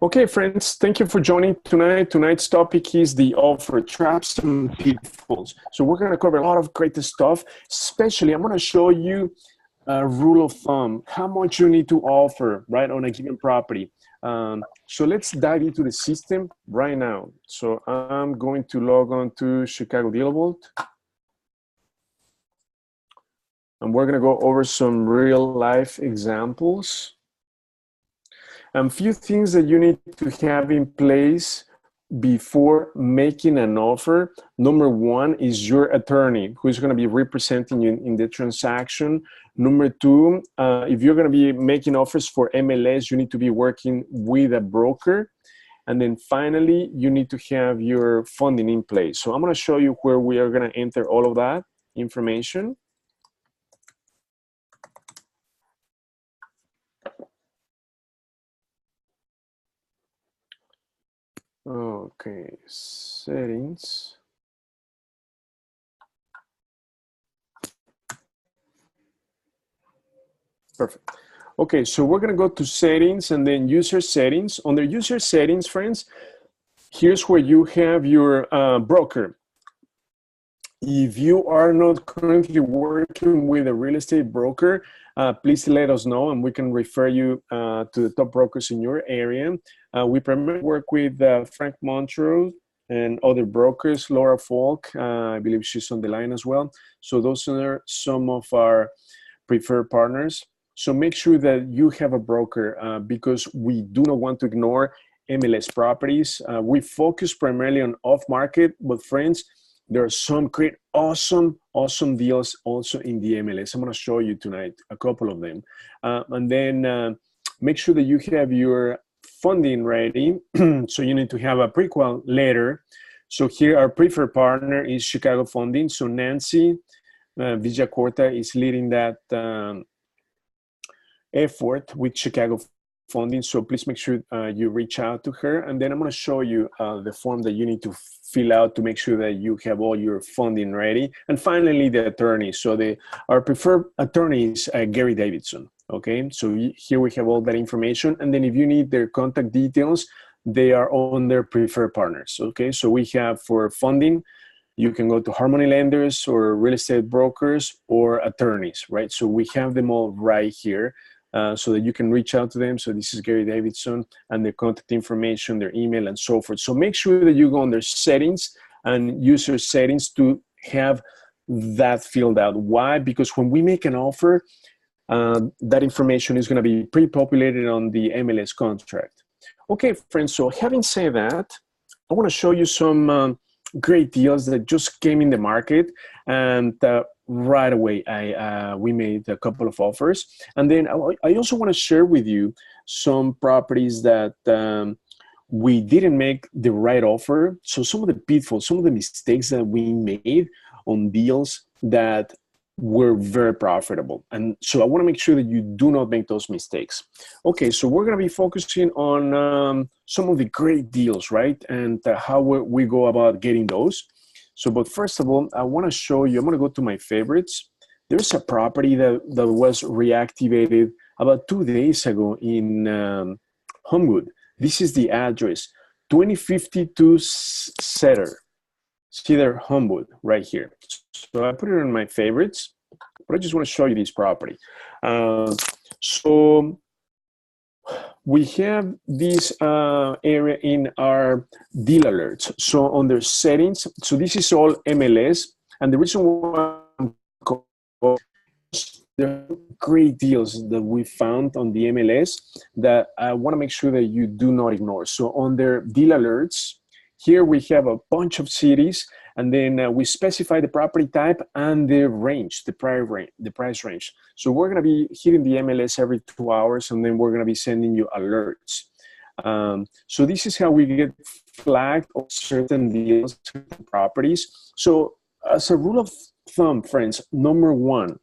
Okay, friends, thank you for joining tonight. Tonight's topic is the offer traps and pitfalls. So we're going to cover a lot of great stuff. Especially, I'm going to show you a rule of thumb, how much you need to offer, right, on a given property. So let's dive into the system right now. So I'm going to log on to ChicagoDealVault. And we're going to go over some real life examples. A few things that you need to have in place before making an offer. Number one is your attorney, who's going to be representing you in the transaction. Number two, if you're going to be making offers for MLS, you need to be working with a broker. And then finally, you need to have your funding in place. So I'm going to show you where we are going to enter all of that information. Okay, settings. Perfect. Okay, so we're going to go to settings and then user settings. Under user settings, friends, here's where you have your broker. If you are not currently working with a real estate broker, please let us know and we can refer you to the top brokers in your area. We primarily work with Frank Montrose and other brokers, Laura Falk, I believe she's on the line as well. So those are some of our preferred partners. So make sure that you have a broker because we do not want to ignore MLS properties. We focus primarily on off-market, but friends, there are some great, awesome deals also in the MLS. I'm going to show you tonight a couple of them. And then make sure that you have your funding ready. So you need to have a pre-qual letter. So here our preferred partner is Chicago Funding. So Nancy Villacorta is leading that effort with Chicago Funding. So please make sure you reach out to her. And then I'm going to show you the form that you need to fill out to make sure that you have all your funding ready. And finally, the attorney. So our preferred attorney is Gary Davidson. Okay, so here we have all that information. And then if you need their contact details, they are on their preferred partners. Okay, so we have for funding, you can go to Harmony Lenders or real estate brokers or attorneys, right? So we have them all right here. So that you can reach out to them. So this is Gary Davidson and their contact information, their email, and so forth. So make sure that you go under settings and user settings to have that filled out. Why? Because when we make an offer, that information is going to be pre-populated on the MLS contract. Okay, friends, so having said that, I want to show you some great deals that just came in the market, and right away we made a couple of offers. And then I also want to share with you some properties that we didn't make the right offer. So some of the pitfalls, some of the mistakes that we made on deals that were very profitable. And so I want to make sure that you do not make those mistakes. Okay, so we're going to be focusing on some of the great deals, right? And how we go about getting those. So, but first of all, I want to show you, I'm going to go to my favorites. There's a property that was reactivated about 2 days ago in Homewood. This is the address, 2052 Cedar Homewood, right here. So I put it in my favorites, but I just want to show you this property. So we have this area in our deal alerts. So under settings, so this is all MLS, and the reason why there are great deals that we found on the MLS that I want to make sure that you do not ignore. So under deal alerts, here we have a bunch of cities, and then we specify the property type and the range, the price range. So we're going to be hitting the MLS every 2 hours, and then we're going to be sending you alerts. So this is how we get flagged on certain deals, certain properties. So as a rule of thumb, friends, number one,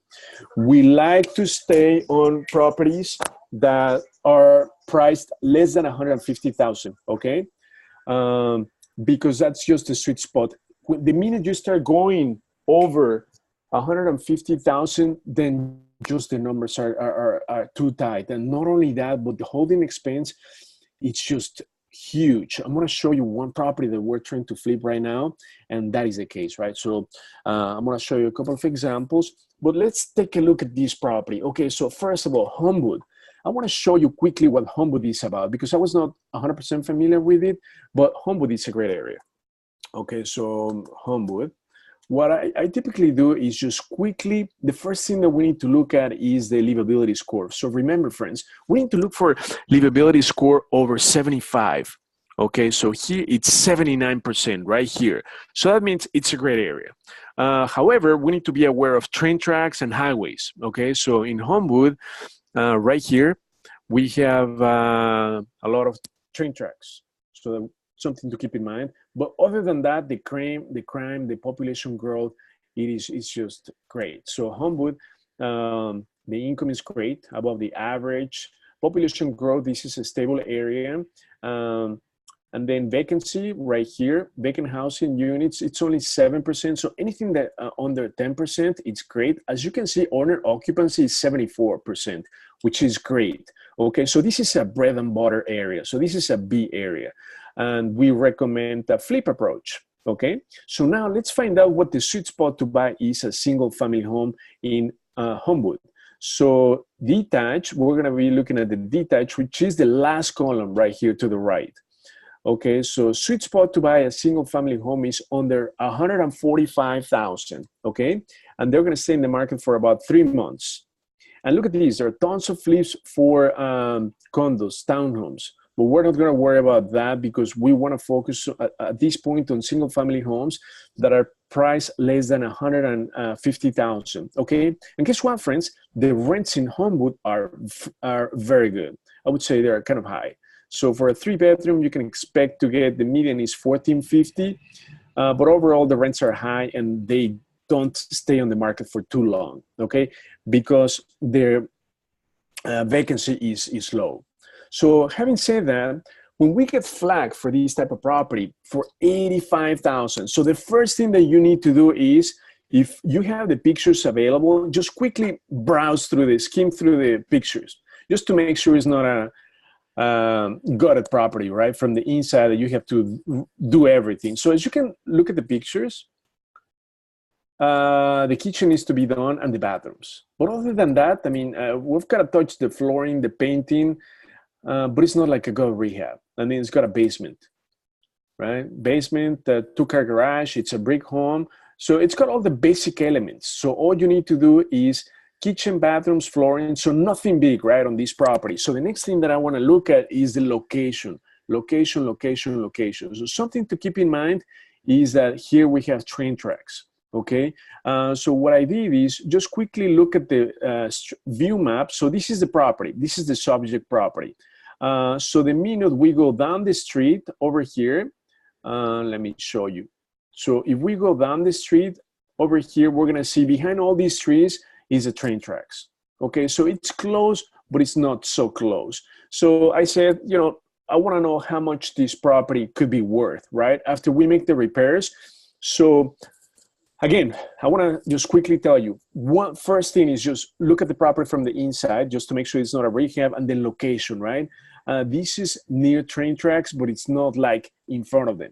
we like to stay on properties that are priced less than 150,000, okay? Because that's just the sweet spot. The minute you start going over 150,000, then just the numbers are too tight. And not only that, but the holding expense it's just huge. I'm going to show you one property that we're trying to flip right now, and that is the case, right? So I'm going to show you a couple of examples, but let's take a look at this property. Okay, so first of all, Homewood. I want to show you quickly what Homewood is about, because I was not 100% familiar with it, but Homewood is a great area. Okay, so Homewood. What I typically do is just quickly, the first thing that we need to look at is the livability score. So remember, friends, we need to look for livability score over 75. Okay, so here it's 79% right here. So that means it's a great area. However, we need to be aware of train tracks and highways. Okay, so in Homewood, right here, we have a lot of train tracks. So something to keep in mind. But other than that, the crime, the population growth, it's just great. So Homewood, the income is great, above the average. Population growth, this is a stable area. And then vacancy right here, vacant housing units, it's only 7%. So anything that under 10%, it's great. As you can see, owner occupancy is 74%, which is great. Okay, so this is a bread and butter area. So this is a B area. And we recommend a flip approach. Okay, so now let's find out what the sweet spot to buy is a single family home in Homewood. So detached, we're gonna be looking at the detached, which is the last column right here to the right. Okay, so sweet spot to buy a single family home is under 145,000, okay? And they're gonna stay in the market for about 3 months. And look at these, there are tons of flips for condos, townhomes, but we're not gonna worry about that because we wanna focus at this point on single family homes that are priced less than 150,000, okay? And guess what, friends? The rents in Homewood are very good. I would say they're kind of high. So for a 3-bedroom, you can expect to get, the median is $1,450, but overall the rents are high and they don't stay on the market for too long, okay? Because their vacancy is low. So having said that, when we get flagged for this type of property for 85,000, so the first thing that you need to do is, if you have the pictures available, just quickly browse through this, skim through the pictures, just to make sure it's not a gutted property, right? From the inside, that you have to do everything. So as you can look at the pictures, the kitchen needs to be done and the bathrooms. But other than that, I mean, we've got to touch the flooring, the painting, but it's not like a gut rehab. I mean, it's got a basement, right? Basement, 2-car garage, it's a brick home. So it's got all the basic elements. So all you need to do is kitchen, bathrooms, flooring, so nothing big, right, on this property. So the next thing that I want to look at is the location. Location, location, location. So something to keep in mind is that here we have train tracks, okay? So what I did is just quickly look at the view map. So this is the property. This is the subject property. So the minute we go down the street over here, let me show you. So if we go down the street over here, we're going to see behind all these trees is the train tracks. Okay, so it's close, but it's not so close. So I said, you know, I want to know how much this property could be worth, right? After we make the repairs. So again, I want to just quickly tell you, one first thing is just look at the property from the inside, just to make sure it's not a rehab, and then location, right? This is near train tracks, but it's not like in front of them.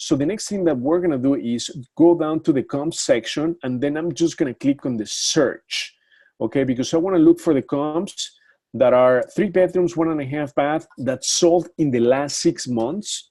So the next thing that we're gonna do is go down to the comps section, and then I'm just gonna click on the search, okay? Because I wanna look for the comps that are 3 bedrooms, 1.5 bath, that sold in the last 6 months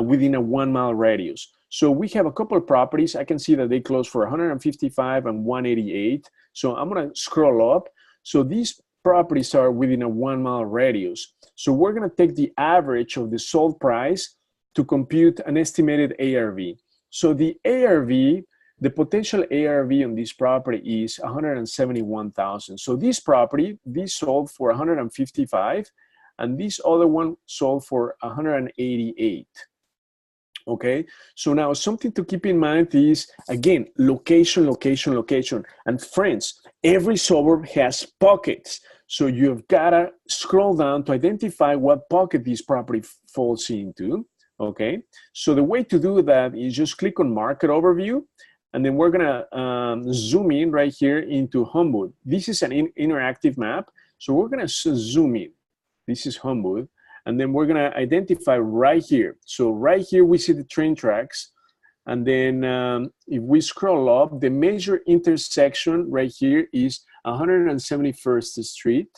within a 1-mile radius. So we have a couple of properties. I can see that they closed for 155 and 188. So I'm gonna scroll up. So these properties are within a 1-mile radius. So we're gonna take the average of the sold price to compute an estimated ARV. So the ARV, the potential ARV on this property is 171,000. So this property, this sold for 155, and this other one sold for 188. Okay, so now something to keep in mind is, again, location, location, location. And friends, every suburb has pockets. So you've gotta scroll down to identify what pocket this property falls into. Okay, so the way to do that is just click on Market Overview, and then we're gonna zoom in right here into Homewood. This is an interactive map, so we're gonna zoom in. This is Homewood, And then we're gonna identify right here. So right here, we see the train tracks. And then if we scroll up, the major intersection right here is 171st Street,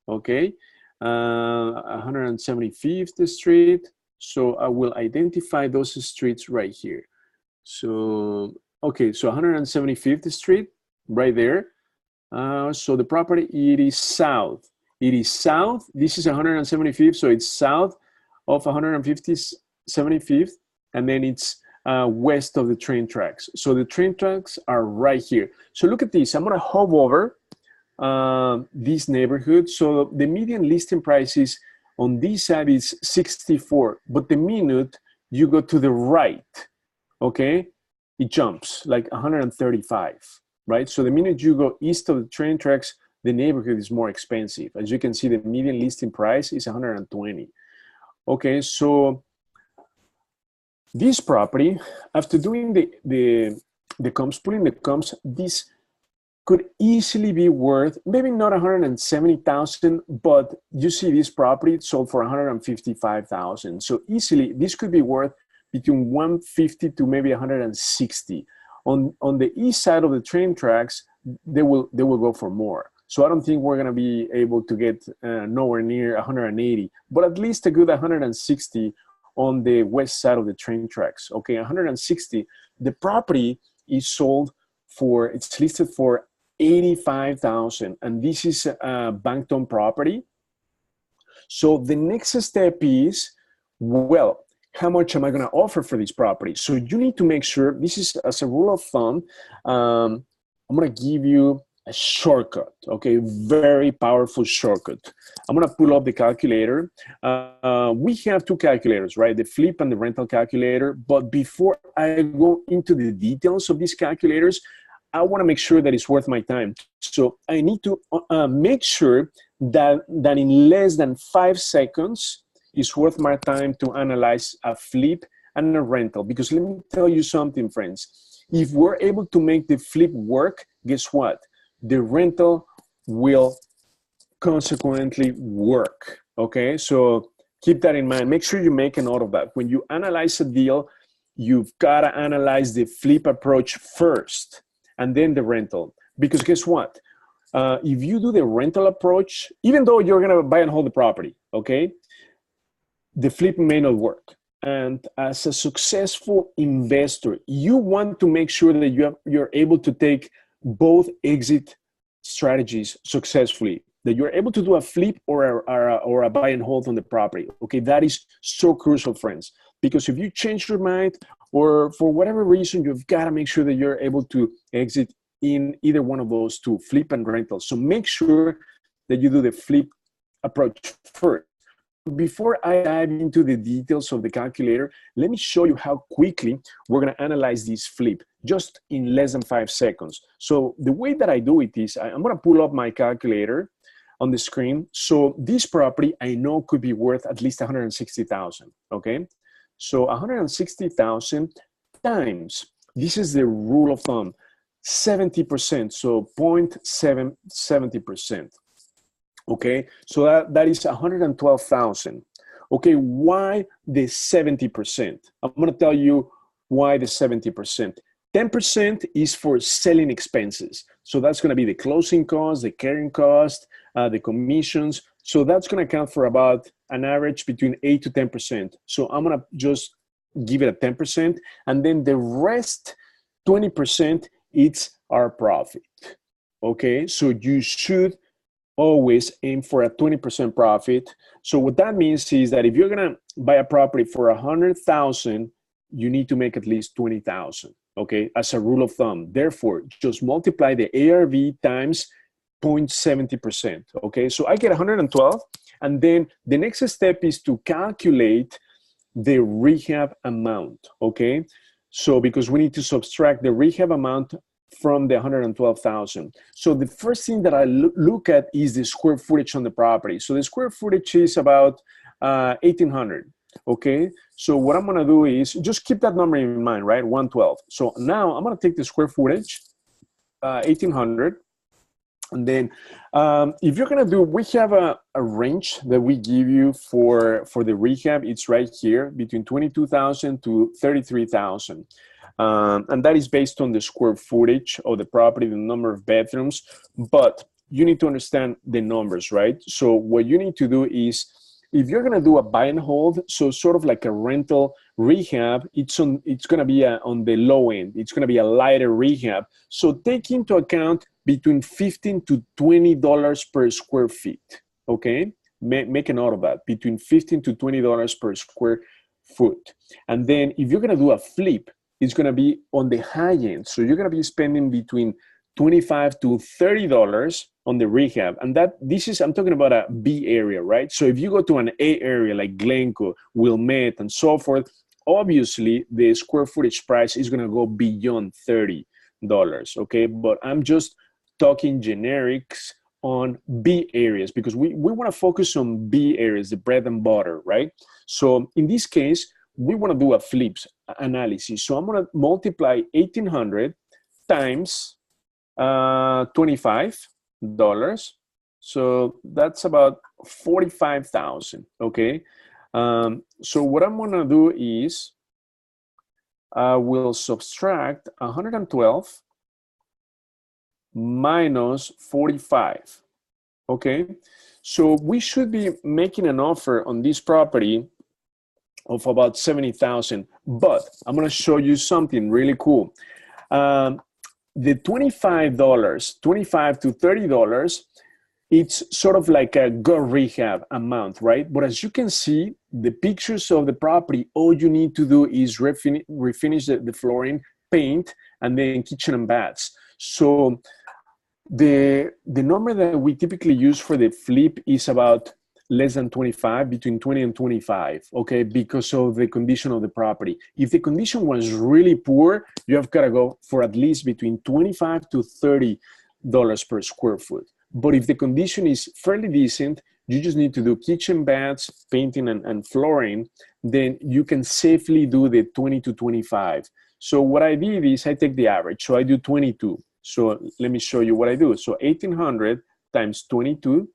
okay? 175th Street. So I will identify those streets right here. So, okay, so 175th Street, right there. So the property, it is south. It is south. This is 175th, so it's south of 175th, and then it's west of the train tracks. So the train tracks are right here. So look at this. I'm gonna hover over this neighborhood. So the median listing price is on this side is 64, but the minute you go to the right, okay, it jumps like 135, right? So the minute you go east of the train tracks, the neighborhood is more expensive. As you can see, the median listing price is 120. Okay, so this property, after doing the comps, pulling the comps, this could easily be worth, maybe not 170,000, but you see this property sold for 155,000. So easily, this could be worth between 150 to maybe 160. On the east side of the train tracks, they will go for more. So I don't think we're gonna be able to get nowhere near 180, but at least a good 160 on the west side of the train tracks. Okay, 160. The property is sold for, it's listed for 85,000, and this is a bank-owned property. So the next step is, well, how much am I going to offer for this property? So you need to make sure, this is as a rule of thumb, I'm going to give you a shortcut, okay, very powerful shortcut. I'm going to pull up the calculator. We have two calculators, right? The flip and the rental calculator. But before I go into the details of these calculators, I want to make sure that it's worth my time. So I need to make sure that in less than 5 seconds, it's worth my time to analyze a flip and a rental. Because let me tell you something, friends. If we're able to make the flip work, guess what? The rental will consequently work, okay? So keep that in mind. Make sure you make a note of that. When you analyze a deal, you've got to analyze the flip approach first and then the rental. Because guess what? If you do the rental approach, even though you're going to buy and hold the property, okay, the flip may not work. And as a successful investor, you want to make sure that you're able to take both exit strategies successfully, that you're able to do a flip or a buy and hold on the property. Okay, that is so crucial, friends, because if you change your mind or for whatever reason, you've got to make sure that you're able to exit in either one of those two, flip and rental. So make sure that you do the flip approach first. Before I dive into the details of the calculator, let me show you how quickly we're going to analyze this flip just in less than 5 seconds. So the way that I do it is I'm going to pull up my calculator on the screen. So this property I know could be worth at least 160,000. Okay, so 160,000 times, this is the rule of thumb, 70%. So 0.70%. Okay, so that is 112,000. Okay, why the 70%? I'm going to tell you why the 70%. 10% is for selling expenses. So that's going to be the closing cost, the carrying cost, the commissions. So that's going to account for about an average between 8 to 10%. So I'm going to just give it a 10%. And then the rest, 20%, it's our profit. Okay, so you should always aim for a 20% profit. So what that means is that if you're gonna buy a property for 100,000, you need to make at least 20,000, okay, as a rule of thumb. Therefore, just multiply the ARV times 0.70%, okay? So I get 112, and then the next step is to calculate the rehab amount, okay? So because we need to subtract the rehab amount from the 112,000. So the first thing that I look at is the square footage on the property. So the square footage is about 1,800, okay? So what I'm gonna do is, just keep that number in mind, right? 112. So now I'm gonna take the square footage, 1,800, And then if you're gonna do, we have a range that we give you for the rehab. It's right here between 22,000 to 33,000. And that is based on the square footage of the property, the number of bedrooms, but you need to understand the numbers, right? So what you need to do is, if you're gonna do a buy and hold, so sort of like a rental rehab, it's gonna be on the low end. It's gonna be a lighter rehab. So take into account between $15 to $20 per square feet, okay? Make a note of that, between $15 to $20 per square foot. And then if you're gonna do a flip, it's gonna be on the high end. So you're gonna be spending between $25 to $30 on the rehab. And I'm talking about a B area, right? So if you go to an A area like Glencoe, Wilmette, and so forth, obviously the square footage price is gonna go beyond $30, okay? But I'm just talking generics on B areas because we wanna focus on B areas, the bread and butter, right? So in this case, we wanna do a flips analysis. So I'm gonna multiply 1,800 times $25. So that's about 45,000, okay? So what I'm gonna do is I will subtract 112 minus 45, okay? So we should be making an offer on this property of about 70,000, but I'm gonna show you something really cool. The $25 to $30, it's sort of like a go rehab amount, right? But as you can see, the pictures of the property, all you need to do is refinish the flooring, paint, and then kitchen and baths. So the number that we typically use for the flip is about less than 25, between 20 and 25, okay, because of the condition of the property. If the condition was really poor, you have got to go for at least between $25 to $30 per square foot. But if the condition is fairly decent, you just need to do kitchen, baths, painting, and flooring, then you can safely do the 20 to 25. So what I did is I take the average, so I do 22. So let me show you what I do. So 1,800 times $22.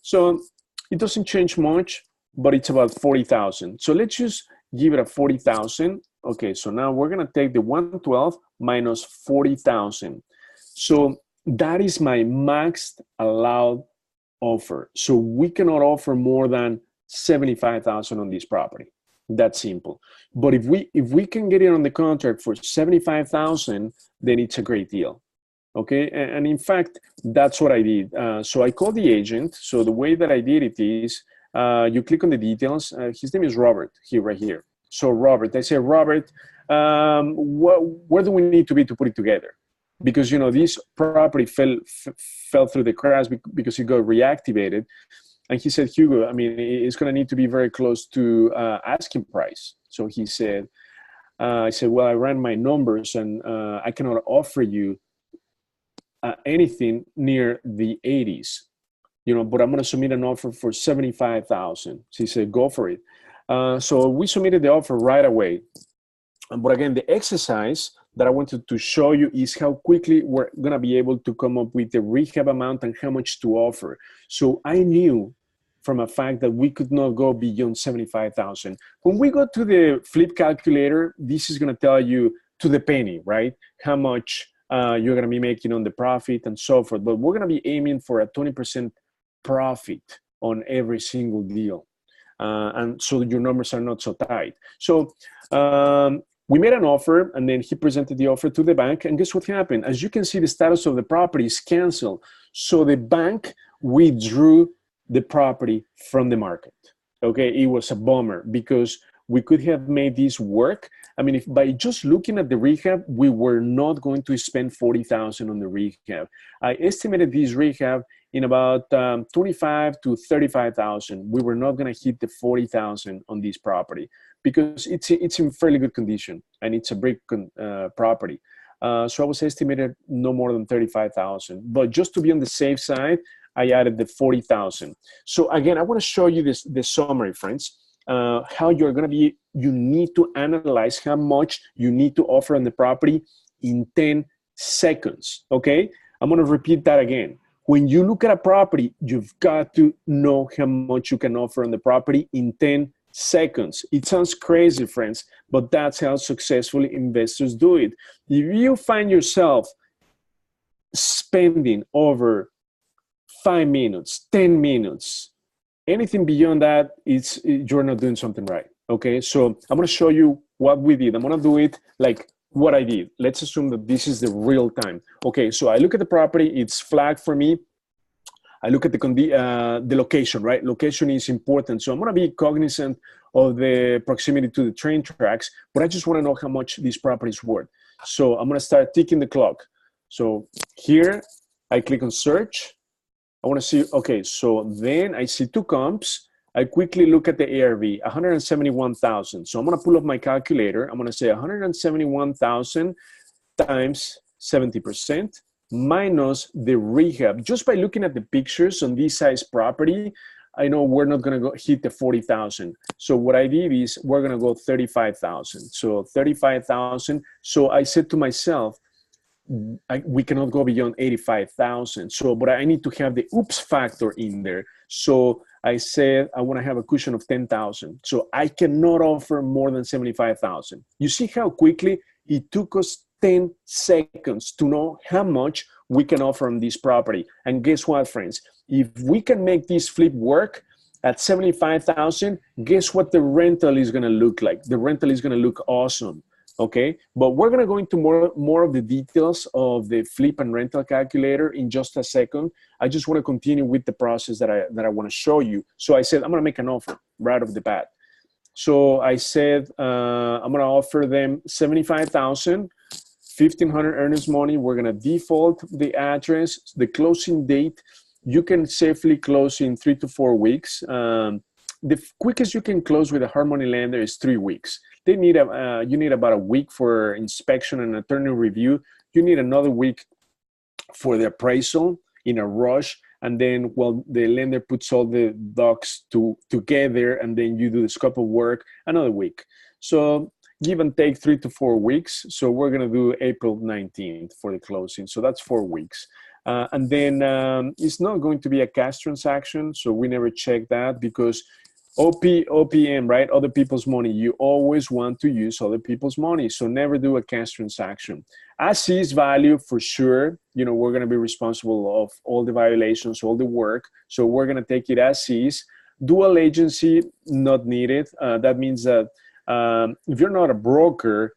So it doesn't change much, but it's about 40,000. So let's just give it a 40,000. Okay, so now we're gonna take the 112 minus 40,000. So that is my maxed allowed offer. So we cannot offer more than 75,000 on this property. That's simple. But if we can get it on the contract for 75,000, then it's a great deal. Okay, and in fact, that's what I did. So I called the agent. So the way that I did it is, you click on the details. His name is Robert, right here. So Robert, I say, Robert, where do we need to be to put it together? Because, you know, this property fell through the cracks because it got reactivated. And he said, Hugo, I mean, it's going to need to be very close to asking price. So he said, I said, well, I ran my numbers and I cannot offer you anything near the 80s, you know, but I'm going to submit an offer for 75,000. So he said, go for it. So we submitted the offer right away. But again, the exercise that I wanted to show you is how quickly we're going to be able to come up with the rehab amount and how much to offer. So I knew from a fact that we could not go beyond 75,000. When we go to the flip calculator, this is going to tell you to the penny, right? How much you're going to be making on the profit and so forth. But we're going to be aiming for a 20% profit on every single deal. And so your numbers are not so tight. So we made an offer, and then he presented the offer to the bank. And guess what happened? As you can see, the status of the property is canceled. So the bank withdrew the property from the market. Okay, it was a bummer because we could have made this work. I mean, if by just looking at the rehab, we were not going to spend 40,000 on the rehab. I estimated this rehab in about 25 to 35,000. We were not going to hit the 40,000 on this property because it's in fairly good condition and it's a brick property. So I was estimated no more than 35,000. But just to be on the safe side, I added the 40,000. So again, I want to show you the summary, friends. How you're going to be, you need to analyze how much you need to offer on the property in 10 seconds, okay? I'm going to repeat that again. When you look at a property, you've got to know how much you can offer on the property in 10 seconds. It sounds crazy, friends, but that's how successfully investors do it. If you find yourself spending over 5 minutes, 10 minutes, anything beyond that, you're not doing something right. Okay, so I'm going to show you what we did. I'm going to do it like what I did. Let's assume that this is the real time. Okay, so I look at the property, it's flagged for me. I look at the location, right? Location is important. So I'm going to be cognizant of the proximity to the train tracks, but I just want to know how much this property is worth. So I'm going to start ticking the clock. So here I click on search. I want to see, okay, so then I see two comps. I quickly look at the ARV, 171,000. So I'm going to pull up my calculator. I'm going to say 171,000 times 70% minus the rehab. Just by looking at the pictures on this size property, I know we're not going to hit the 40,000. So what I did is we're going to go 35,000. So 35,000. So I said to myself, we cannot go beyond 85,000. So, but I need to have the oops factor in there. So I said, I want to have a cushion of 10,000. So I cannot offer more than 75,000. You see how quickly it took us 10 seconds to know how much we can offer on this property. And guess what, friends? If we can make this flip work at 75,000, guess what the rental is going to look like? The rental is going to look awesome. Okay, but we're going to go into more of the details of the flip and rental calculator in just a second. I just want to continue with the process that I want to show you. So I said, I'm going to make an offer right off the bat. So I said, I'm going to offer them 75,000, 1,500 earnest money. We're going to default the address, the closing date. You can safely close in 3 to 4 weeks. The quickest you can close with a hard money lender is 3 weeks. You need about a week for inspection and attorney review. You need another week for the appraisal in a rush. And then, well, the lender puts all the docs together, and then you do the scope of work, another week. So give and take 3 to 4 weeks. So we're going to do April 19th for the closing. So that's 4 weeks. And then it's not going to be a cash transaction. So we never check that because OPM, right? Other people's money. You always want to use other people's money. So never do a cash transaction. As is value for sure. You know, we're going to be responsible of all the violations, all the work. So we're going to take it as is. Dual agency, not needed. That means that if you're not a broker,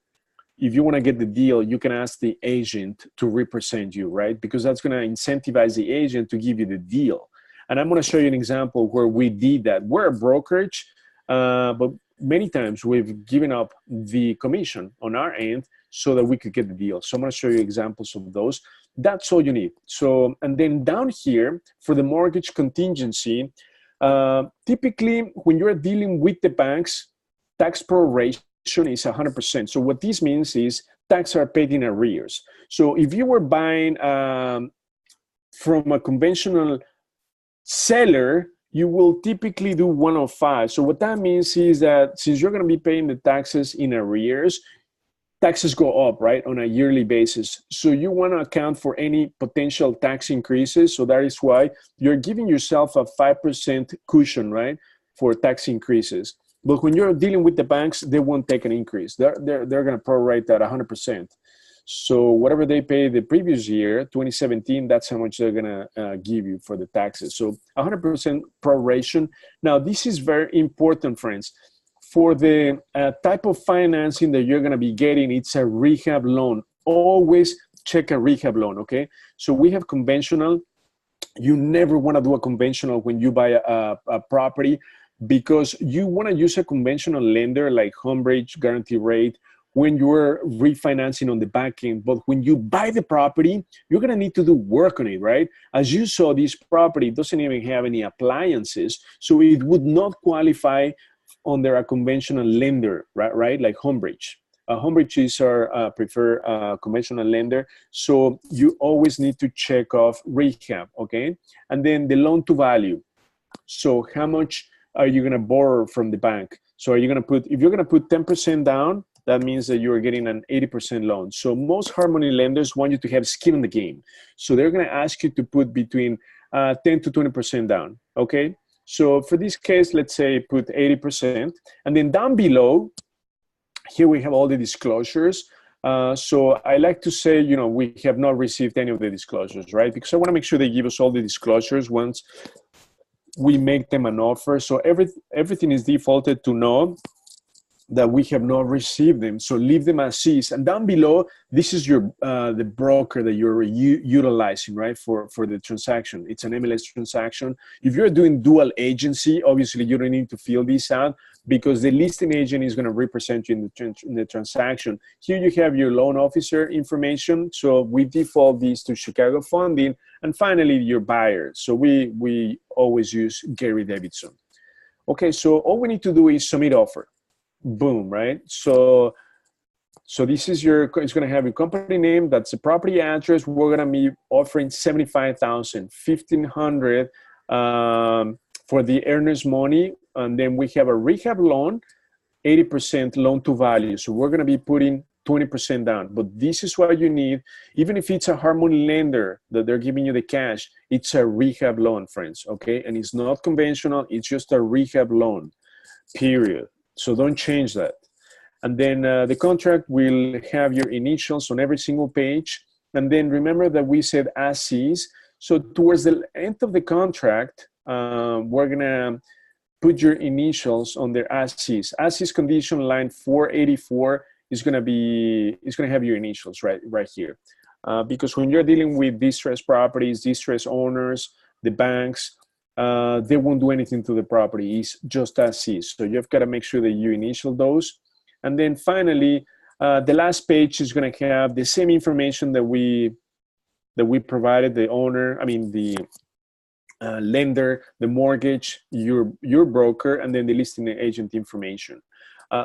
if you want to get the deal, you can ask the agent to represent you, right? Because that's going to incentivize the agent to give you the deal. And I'm going to show you an example where we did that. We're a brokerage, but many times we've given up the commission on our end so that we could get the deal. So I'm going to show you examples of those. That's all you need. So, and then down here for the mortgage contingency, typically when you're dealing with the banks, tax proration is 100%. So what this means is taxes are paid in arrears. So if you were buying from a conventional seller, you will typically do 105. So what that means is that since you're going to be paying the taxes in arrears, taxes go up, right, on a yearly basis. So you want to account for any potential tax increases. So that is why you're giving yourself a 5% cushion, right, for tax increases. But when you're dealing with the banks, they won't take an increase. They're going to prorate that 100%. So whatever they paid the previous year, 2017, that's how much they're going to give you for the taxes. So 100% proration. Now, this is very important, friends. For the type of financing that you're going to be getting, it's a rehab loan. Always check a rehab loan, okay? So we have conventional. You never want to do a conventional when you buy a property because you want to use a conventional lender like Homebridge, Guarantee Rate, when you're refinancing on the back end. But when you buy the property, you're going to need to do work on it, right? As you saw, this property doesn't even have any appliances, so it would not qualify under a conventional lender, right? Like Homebridge. Homebridge is our preferred conventional lender, so you always need to check off rehab, okay? And then the loan to value. So how much are you going to borrow from the bank? So are you going to put, if you're going to put 10% down, that means that you're getting an 80% loan. So most hard money lenders want you to have skin in the game. So they're going to ask you to put between 10 to 20% down, okay? So for this case, let's say put 80%. And then down below, here we have all the disclosures. So I like to say, you know, we have not received any of the disclosures, right? Because I want to make sure they give us all the disclosures once we make them an offer. So everything is defaulted to no, that we have not received them. So leave them as is. And down below, this is your the broker that you're utilizing, right, for the transaction. It's an MLS transaction. If you're doing dual agency, obviously you don't need to fill this out because the listing agent is going to represent you in the transaction. Here you have your loan officer information. So we default these to Chicago Funding. And finally, your buyer. So we always use Gary Davidson. Okay, so all we need to do is submit offer. Boom, right? So this is it's going to have your company name. That's the property address. We're going to be offering $75,000, $1,500 for the earnest money. And then we have a rehab loan, 80% loan to value. So we're going to be putting 20% down. But this is what you need. Even if it's a hard money lender that they're giving you the cash, it's a rehab loan, friends, okay? And it's not conventional. It's just a rehab loan, period. So don't change that. And then the contract will have your initials on every single page. And then remember that we said as is. So towards the end of the contract, we're gonna put your initials on their as is. As is condition line 484 is gonna have your initials right here. Because when you're dealing with distressed properties, distressed owners, the banks, they won't do anything to the property. It's just as is. So you've got to make sure that you initial those. And then finally, the last page is going to have the same information that we provided, the owner, the lender, the mortgage, your broker, and then the listing agent information.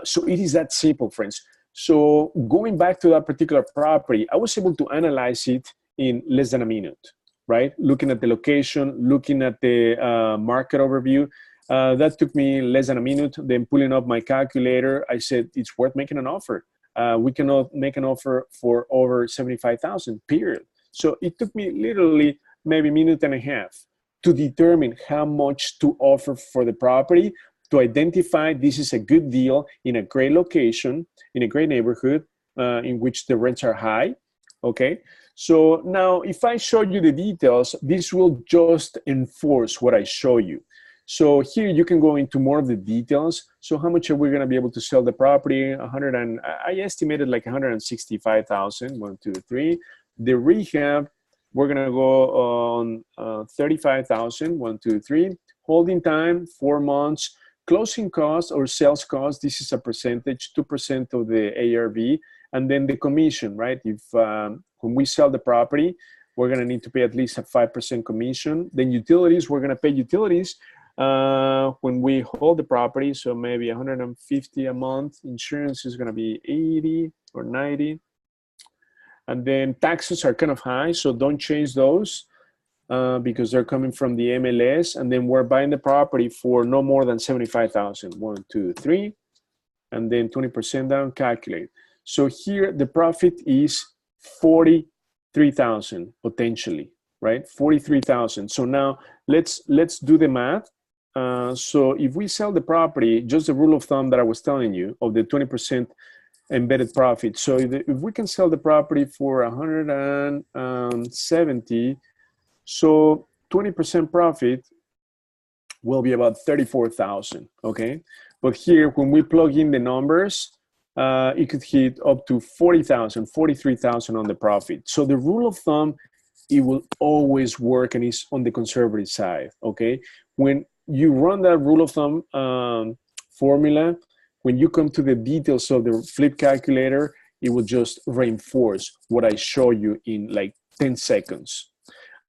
So it is that simple, friends. So going back to that particular property, I was able to analyze it in less than a minute. Right? Looking at the location, looking at the market overview. That took me less than a minute. Then pulling up my calculator, I said, it's worth making an offer. We cannot make an offer for over 75,000, period. So it took me literally maybe a minute and a half to determine how much to offer for the property, to identify this is a good deal in a great location, in a great neighborhood, in which the rents are high, okay? So now if I show you the details, this will just enforce what I show you. So here you can go into more of the details. So how much are we going to be able to sell the property? I estimated like 165,000, 1, 2, 3. The rehab, we're going to go on 35,000, 1, 2, 3. Holding time, 4 months. Closing costs or sales costs, this is a percentage, 2% of the ARV. And then the commission, right? If when we sell the property, we're going to need to pay at least a 5% commission. Then utilities, we're going to pay utilities when we hold the property. So maybe 150 a month. Insurance is going to be 80 or 90. And then taxes are kind of high, so don't change those because they're coming from the MLS. And then we're buying the property for no more than 75,000. 1, 2, 3. And then 20% down, calculate. So here the profit is 43,000 potentially, right? 43,000. So now let's do the math. So if we sell the property, just the rule of thumb that I was telling you of the 20% embedded profit. So if we can sell the property for 170, so 20% profit will be about 34,000. Okay, but here when we plug in the numbers, it could hit up to 40,000, 43,000 on the profit. So the rule of thumb, it will always work and it's on the conservative side, okay? When you run that rule of thumb formula, when you come to the details of the flip calculator, it will just reinforce what I show you in like 10 seconds.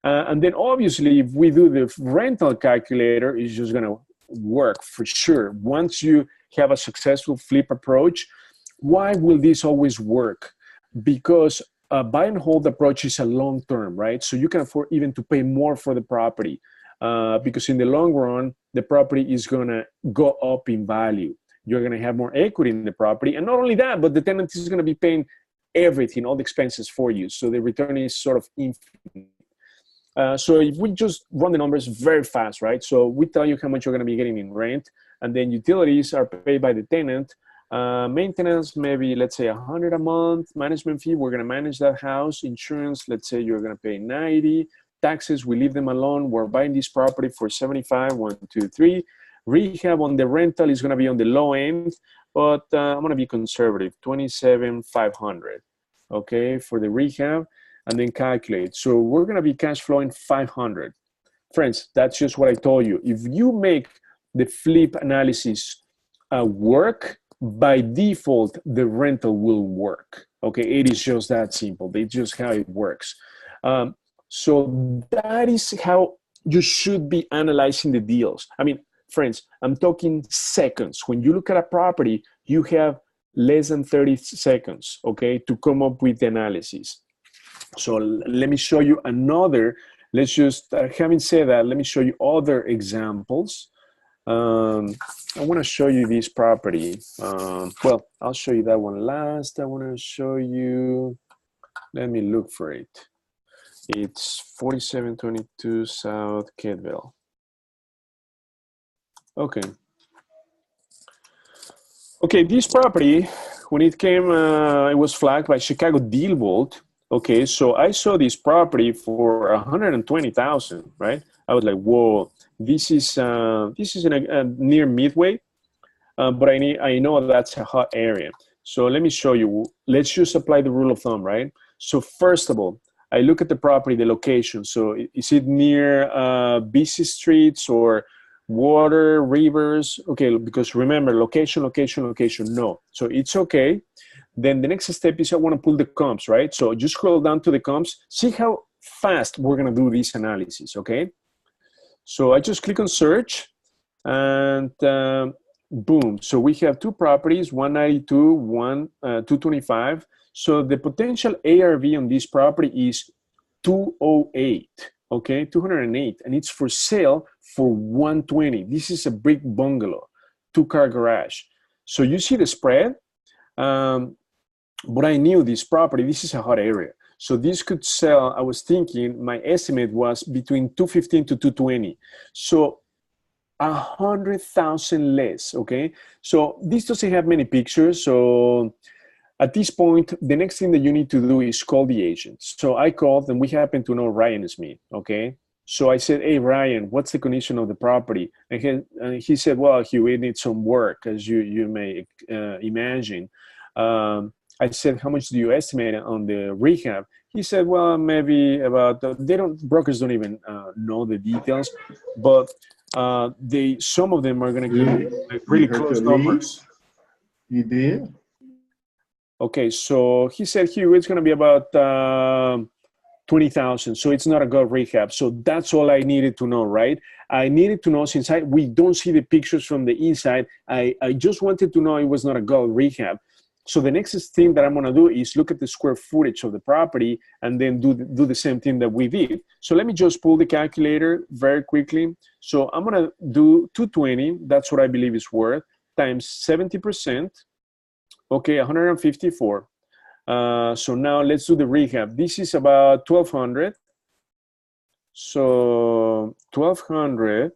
And then obviously, if we do the rental calculator, it's just gonna work for sure. Once you have a successful flip approach, why will this always work? Because a buy and hold approach is a long term, right? So you can afford even to pay more for the property because in the long run, the property is gonna go up in value. you're going to have more equity in the property. And not only that, but the tenant is going to be paying everything, all the expenses for you. So the return is sort of infinite. So if we just run the numbers very fast, right? So we tell you how much you're going to be getting in rent, and then utilities are paid by the tenant. Maintenance, maybe let's say $100 a month. Management fee, we're going to manage that house. Insurance, let's say you're going to pay 90. Taxes, we leave them alone. We're buying this property for 75, 1, 2, 3. Rehab on the rental is going to be on the low end, but I'm going to be conservative, 27,500, okay, for the rehab, and then calculate. So we're going to be cash flowing 500. Friends, that's just what I told you. If you make the flip analysis work, by default, the rental will work. Okay, it is just that simple. It's just how it works. So that is how you should be analyzing the deals. I mean, friends, I'm talking seconds. When you look at a property, you have less than 30 seconds, okay, to come up with the analysis. So let me show you another. Let's just, having said that, let me show you other examples. I want to show you this property. Well, I'll show you that one last. I want to show you, let me look for it. It's 4722 South Kedville. Okay. Okay, this property, when it came, it was flagged by ChicagoDealVault. Okay, so I saw this property for 120,000, right? I was like, whoa, this is in a near Midway, but I know that's a hot area. So let me show you. Let's just apply the rule of thumb, right? So first of all, I look at the property, the location. So is it near busy streets or water, rivers? Okay, because remember, location, location, location, no. So it's okay. Then the next step is I want to pull the comps, right? So just scroll down to the comps, see how fast we're going to do this analysis, okay? So I just click on search and boom. So we have two properties, 192, 225. So the potential ARV on this property is 208, okay, 208, and it's for sale for 120. This is a brick bungalow, 2-car garage. So you see the spread, but I knew this property, this is a hot area. So this could sell, I was thinking, my estimate was between 215 to 220. So 100,000 less, okay? So this doesn't have many pictures. So at this point, the next thing that you need to do is call the agent. So I called, and we happen to know Ryan Smith, okay? So I said, hey, Ryan, what's the condition of the property? And he said, well, Hugh, it needs some work, as you may imagine. I said, how much do you estimate on the rehab? He said, well, maybe about, brokers don't even know the details, but some of them are going to give like really close numbers. You did? Okay, so he said, Hugh, it's going to be about 20,000. So it's not a good rehab. So that's all I needed to know, right? I needed to know, since we don't see the pictures from the inside, I just wanted to know it was not a good rehab. So the next thing that I'm going to do is look at the square footage of the property and then do the same thing that we did. So let me just pull the calculator very quickly. So I'm going to do 220. That's what I believe is worth, times 70%. Okay, 154. So now let's do the rehab. This is about 1,200. So 1,200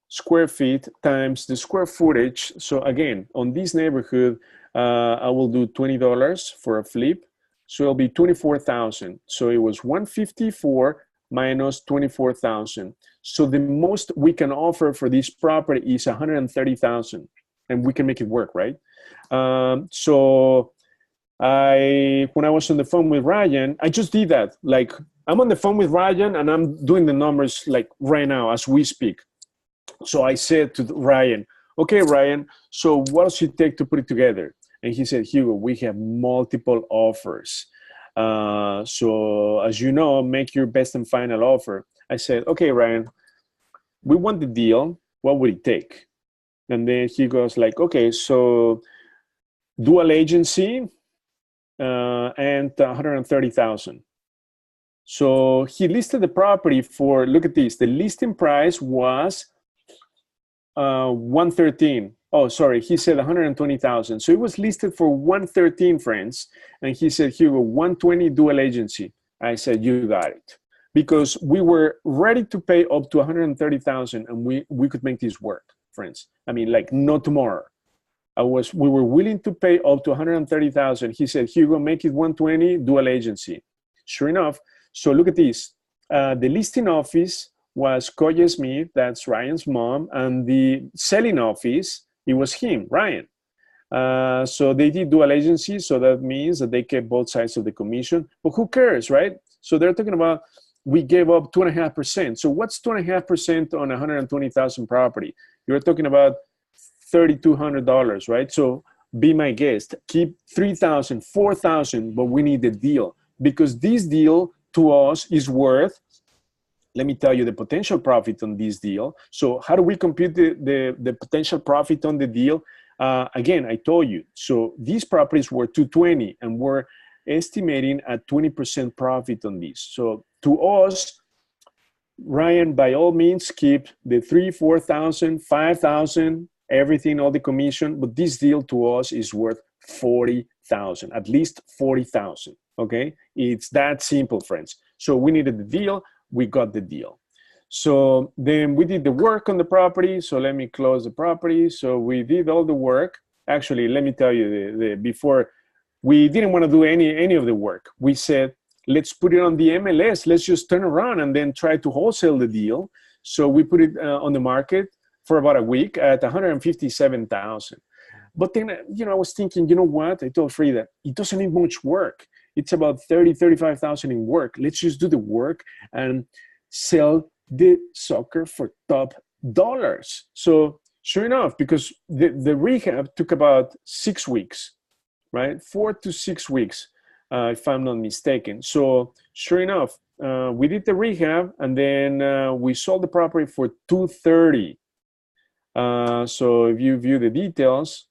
square feet times the square footage. So again, on this neighborhood, I will do $20 for a flip. So it'll be 24,000. So it was 154 minus 24,000. So the most we can offer for this property is 130,000, and we can make it work, right? So when I was on the phone with Ryan, I just did that. Like, I'm on the phone with Ryan and I'm doing the numbers like right now as we speak. So I said to Ryan, okay, Ryan, so what does it take to put it together? And he said, Hugo, we have multiple offers. So as you know, make your best and final offer. I said, okay, Ryan, we want the deal. What would it take? And then he goes like, okay, so dual agency and 130,000. So he listed the property for, look at this, the listing price was 113. Oh, sorry, he said 120,000. So it was listed for 113, friends. And he said, Hugo, 120 dual agency. I said, you got it. Because we were ready to pay up to 130,000 and we could make this work, friends. I mean, like no tomorrow. We were willing to pay up to 130,000. He said, Hugo, make it 120 dual agency. Sure enough. So look at this. The listing office was Koya Smith, that's Ryan's mom, and the selling office, it was him, Ryan. So they did dual agency, so that means that they kept both sides of the commission. But who cares, right? So they're talking about we gave up 2.5%. So what's 2.5% on 120,000 property? You're talking about $3,200, right? So be my guest. Keep 3,000, 4,000, but we need the deal because this deal to us is worth. Let me tell you the potential profit on this deal. So how do we compute the potential profit on the deal? Again, I told you. So these properties were 220, and we're estimating a 20% profit on this. So to us, Ryan, by all means, keep the 3,000, 4,000, 5,000, everything, all the commission. But this deal to us is worth 40,000, at least 40,000. Okay, it's that simple, friends. So we needed the deal. We got the deal. So then we did the work on the property. So let me close the property. So we did all the work. Actually, let me tell you, before we didn't want to do any of the work. We said, let's put it on the MLS. Let's just turn around and then try to wholesale the deal. So we put it on the market for about a week at 157,000. But then, I was thinking, you know what? I told Frida, it doesn't need much work. It's about 30, 35,000 in work. Let's just do the work and sell the sucker for top dollars. So sure enough, because the rehab took about 6 weeks, right? 4 to 6 weeks, if I'm not mistaken. So sure enough, we did the rehab and then we sold the property for 230. So if you view the details,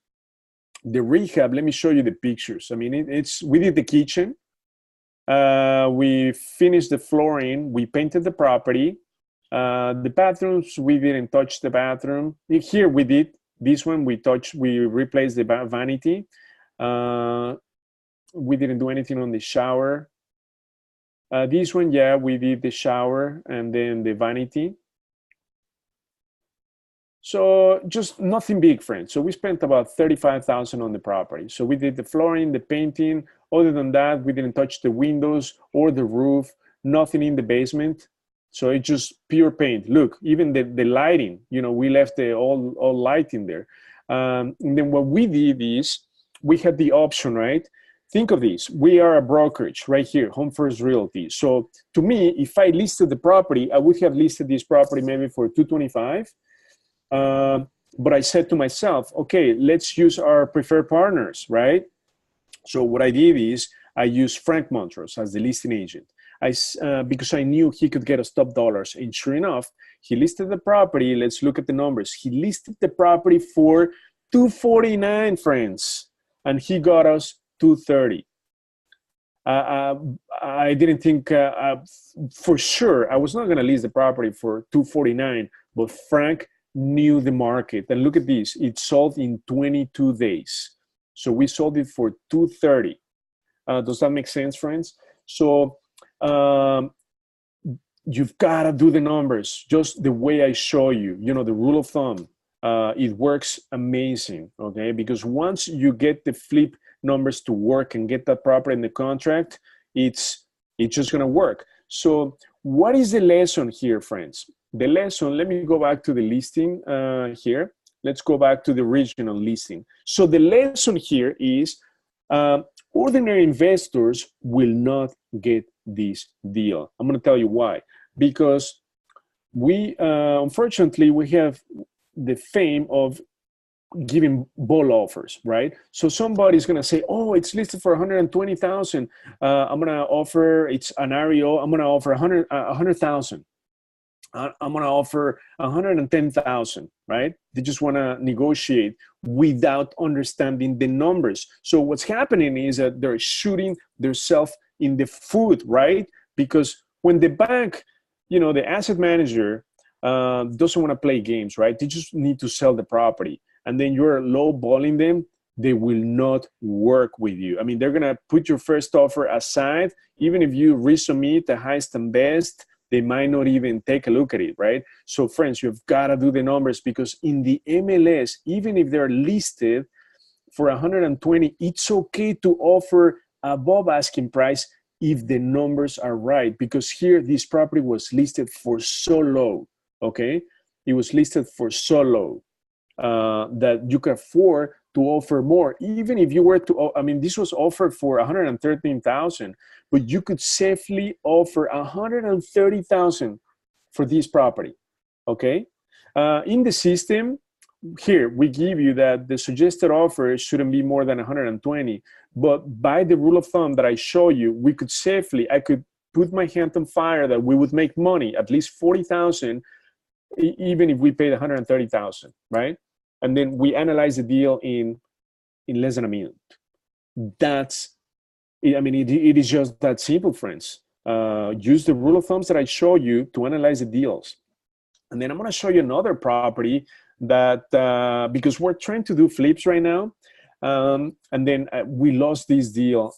the rehab, let me show you the pictures. I mean, we did the kitchen. We finished the flooring. We painted the property. The bathrooms, we didn't touch the bathroom. Here we did. This one we replaced the vanity. We didn't do anything on the shower. This one, yeah, we did the shower and then the vanity. So just nothing big, friends. So we spent about 35,000 on the property. So we did the flooring, the painting. Other than that, we didn't touch the windows or the roof, nothing in the basement. So it's just pure paint. Look, even the lighting, we left all light in there. And then what we did is we had the option, right? Think of this. We are a brokerage right here, Home First Realty. So to me, if I listed the property, I would have listed this property maybe for 225. But I said to myself, okay, let's use our preferred partners, right? So what I did is I used Frank Montrose as the listing agent. Because I knew he could get us top dollars. And sure enough, he listed the property. Let's look at the numbers. He listed the property for 249, friends, and he got us 230. I didn't think for sure I was not going to list the property for 249, but Frank knew the market. And look at this, it sold in 22 days. So we sold it for 230. Does that make sense, friends? So you've got to do the numbers just the way I show you, the rule of thumb. It works amazing, okay? Because once you get the flip numbers to work and get that property in the contract, it's just going to work. So what is the lesson here, friends? The lesson, let me go back to the listing here. Let's go back to the original listing. So the lesson here is ordinary investors will not get this deal. I'm going to tell you why. Because unfortunately, we have the fame of giving ball offers, right? So somebody's going to say, oh, it's listed for 120,000. I'm going to offer, it's an REO. I'm going to offer 100,000. I'm going to offer 110,000, right? They just want to negotiate without understanding the numbers. So what's happening is that they're shooting themselves in the foot, right? Because when the bank, the asset manager doesn't want to play games, right? They just need to sell the property. And then you're lowballing them, they will not work with you. I mean, they're going to put your first offer aside. Even if you resubmit the highest and best, they might not even take a look at it, right? So friends, you've got to do the numbers, because in the MLS, even if they're listed for 120, it's okay to offer above asking price if the numbers are right, because here this property was listed for so low, okay? It was listed for so low that you can afford to offer more. Even if you were to, I mean, this was offered for 113,000, but you could safely offer 130,000 for this property, okay? In the system, here we give you that the suggested offer shouldn't be more than 120, but by the rule of thumb that I show you, we could safely, I could put my hand on fire that we would make money, at least 40,000, even if we paid 130,000, right? And then we analyze the deal in less than a minute. That's, I mean, it is just that simple, friends. Use the rule of thumbs that I show you to analyze the deals. And then I'm gonna show you another property that, because we're trying to do flips right now, and then we lost this deal,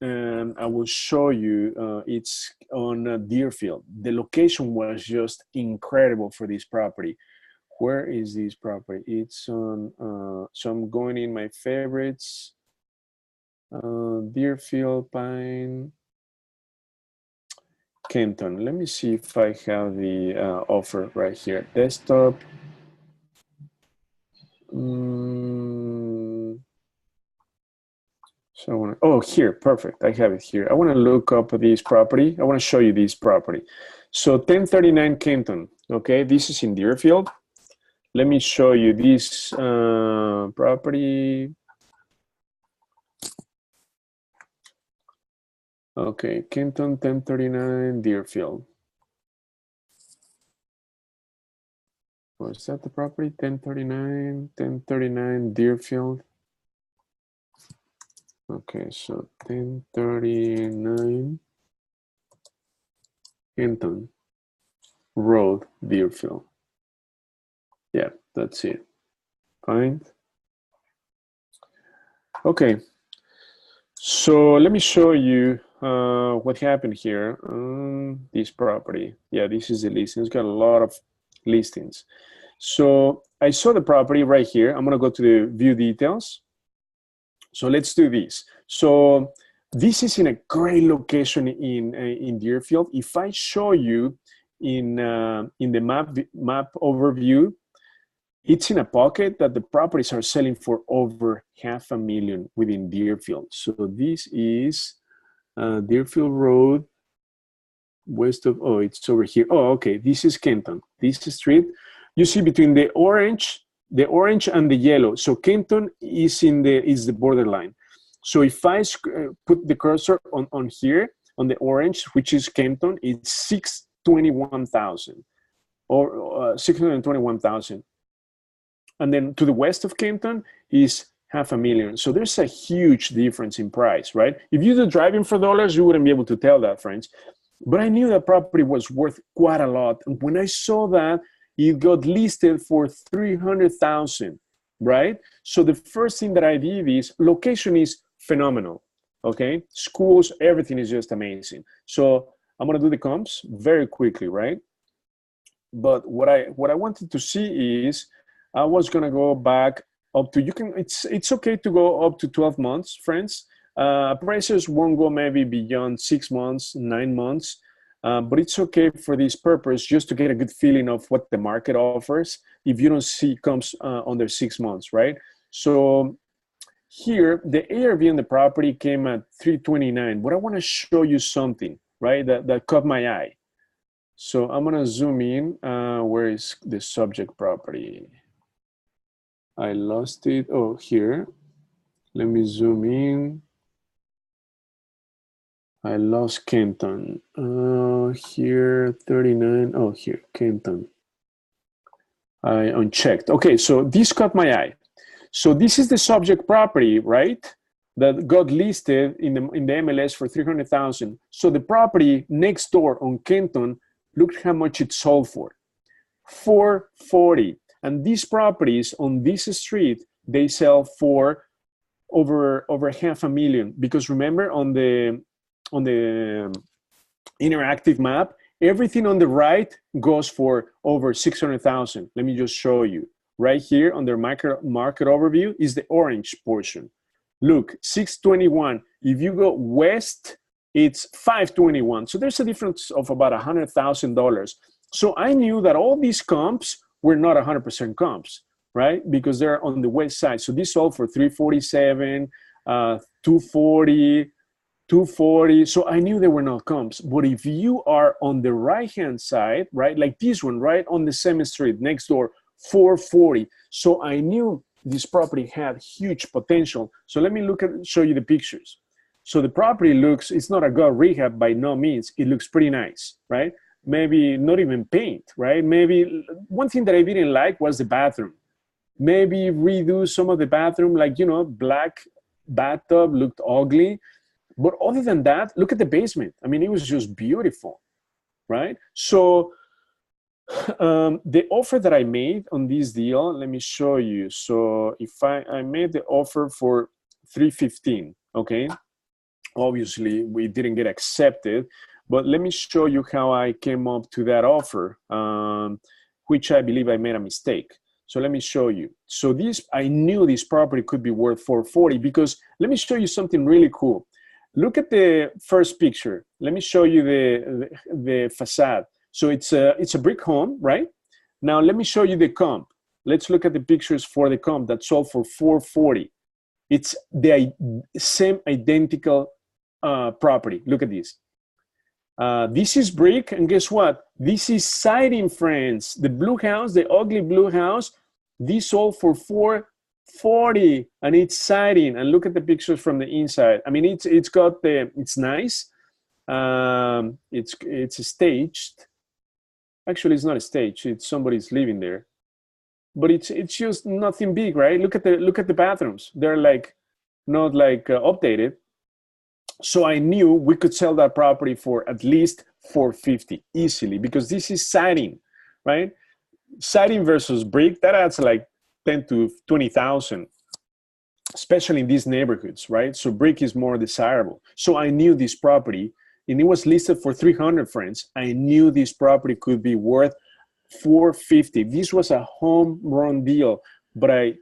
and I will show you, it's on Deerfield. The location was just incredible for this property. Where is this property? It's on, so I'm going in my favorites, Deerfield, Pine, Kenton. Let me see if I have the offer right here. Desktop. So I want to, oh, here, perfect. I have it here. I want to look up this property. I want to show you this property. So 1039 Kenton, okay? This is in Deerfield. Let me show you this property. Okay, Kenton 1039 Deerfield. Was that the property? 1039 Deerfield. Okay, so 1039 Kenton Road, Deerfield. Yeah, that's it. Fine. Okay, so let me show you what happened here on this property. Yeah, this is the listing. It's got a lot of listings. So I saw the property right here. I'm gonna go to the view details. So let's do this. So this is in a great location in Deerfield. If I show you in the map overview, it's in a pocket that the properties are selling for over $500,000 within Deerfield. So this is Deerfield Road, west of, oh, it's over here. Oh, okay, this is Kenton. This is street. You see between the orange and the yellow. So Kenton is the borderline. So if I put the cursor on here, on the orange, which is Kenton, it's 621,000 or 621,000. And then to the west of Kenton is $500,000. So there's a huge difference in price, right? If you do driving for dollars, you wouldn't be able to tell that, friends. But I knew that property was worth quite a lot. And when I saw that, it got listed for $300,000, right? So the first thing that I did is, location is phenomenal, okay? Schools, everything is just amazing. So I'm gonna do the comps very quickly, right? But what I wanted to see is, I was gonna go back up to, it's okay to go up to 12 months, friends. Prices won't go maybe beyond 6 months, 9 months. But it's okay for this purpose, just to get a good feeling of what the market offers if you don't see comps under 6 months, right? So here, the ARV on the property came at 329, but I want to show you something, right, that caught my eye. So I'm going to zoom in. Where is the subject property? I lost it. Oh, here. Let me zoom in. I lost Kenton. Here, 39. Oh, here, Kenton. I unchecked. Okay, so this caught my eye. So this is the subject property, right? That got listed in the MLS for 300,000. So the property next door on Kenton, look how much it sold for. 440. And these properties on this street, they sell for over $500,000, because remember on the interactive map, everything on the right goes for over 600,000. Let me just show you. Right here under market overview is the orange portion. Look, 621. If you go west, it's 521. So there's a difference of about $100,000. So I knew that all these comps were not 100% comps, right? Because they're on the west side. So this sold for 347, 240, 240. So I knew they were not comps. But if you are on the right-hand side, right, like this one, right on the same street next door, 440. So I knew this property had huge potential. So let me show you the pictures. So the property looks, it's not a gut rehab by no means. It looks pretty nice, right? Maybe not even paint, right? Maybe one thing that I didn't like was the bathroom. Maybe redo some of the bathroom, like, you know, black bathtub looked ugly. But other than that, look at the basement. I mean, it was just beautiful, right? So the offer that I made on this deal, let me show you. So if I made the offer for 315, okay? Obviously, we didn't get accepted, but let me show you how I came up to that offer, which I believe I made a mistake. So let me show you. So this, I knew this property could be worth 440 because let me show you something really cool. Look at the first picture. Let me show you the facade. So it's a brick home, right? Now let me show you the comp. Let's look at the pictures for the comp that sold for 440. It's the same identical property. Look at this. This is brick, and guess what? This is siding, friends. The blue house, the ugly blue house, this sold for 440, and it's siding. And look at the pictures from the inside. I mean, it's nice. It's staged. Actually, it's not a stage. It's somebody's living there, but it's just nothing big, right? Look at the bathrooms. They're like not like updated. So I knew we could sell that property for at least 450 easily because this is siding, right? Siding versus brick, that adds like 10 to 20,000, especially in these neighborhoods, right? So brick is more desirable. So I knew this property, and it was listed for 300, friends. I knew this property could be worth 450. This was a home run deal, but I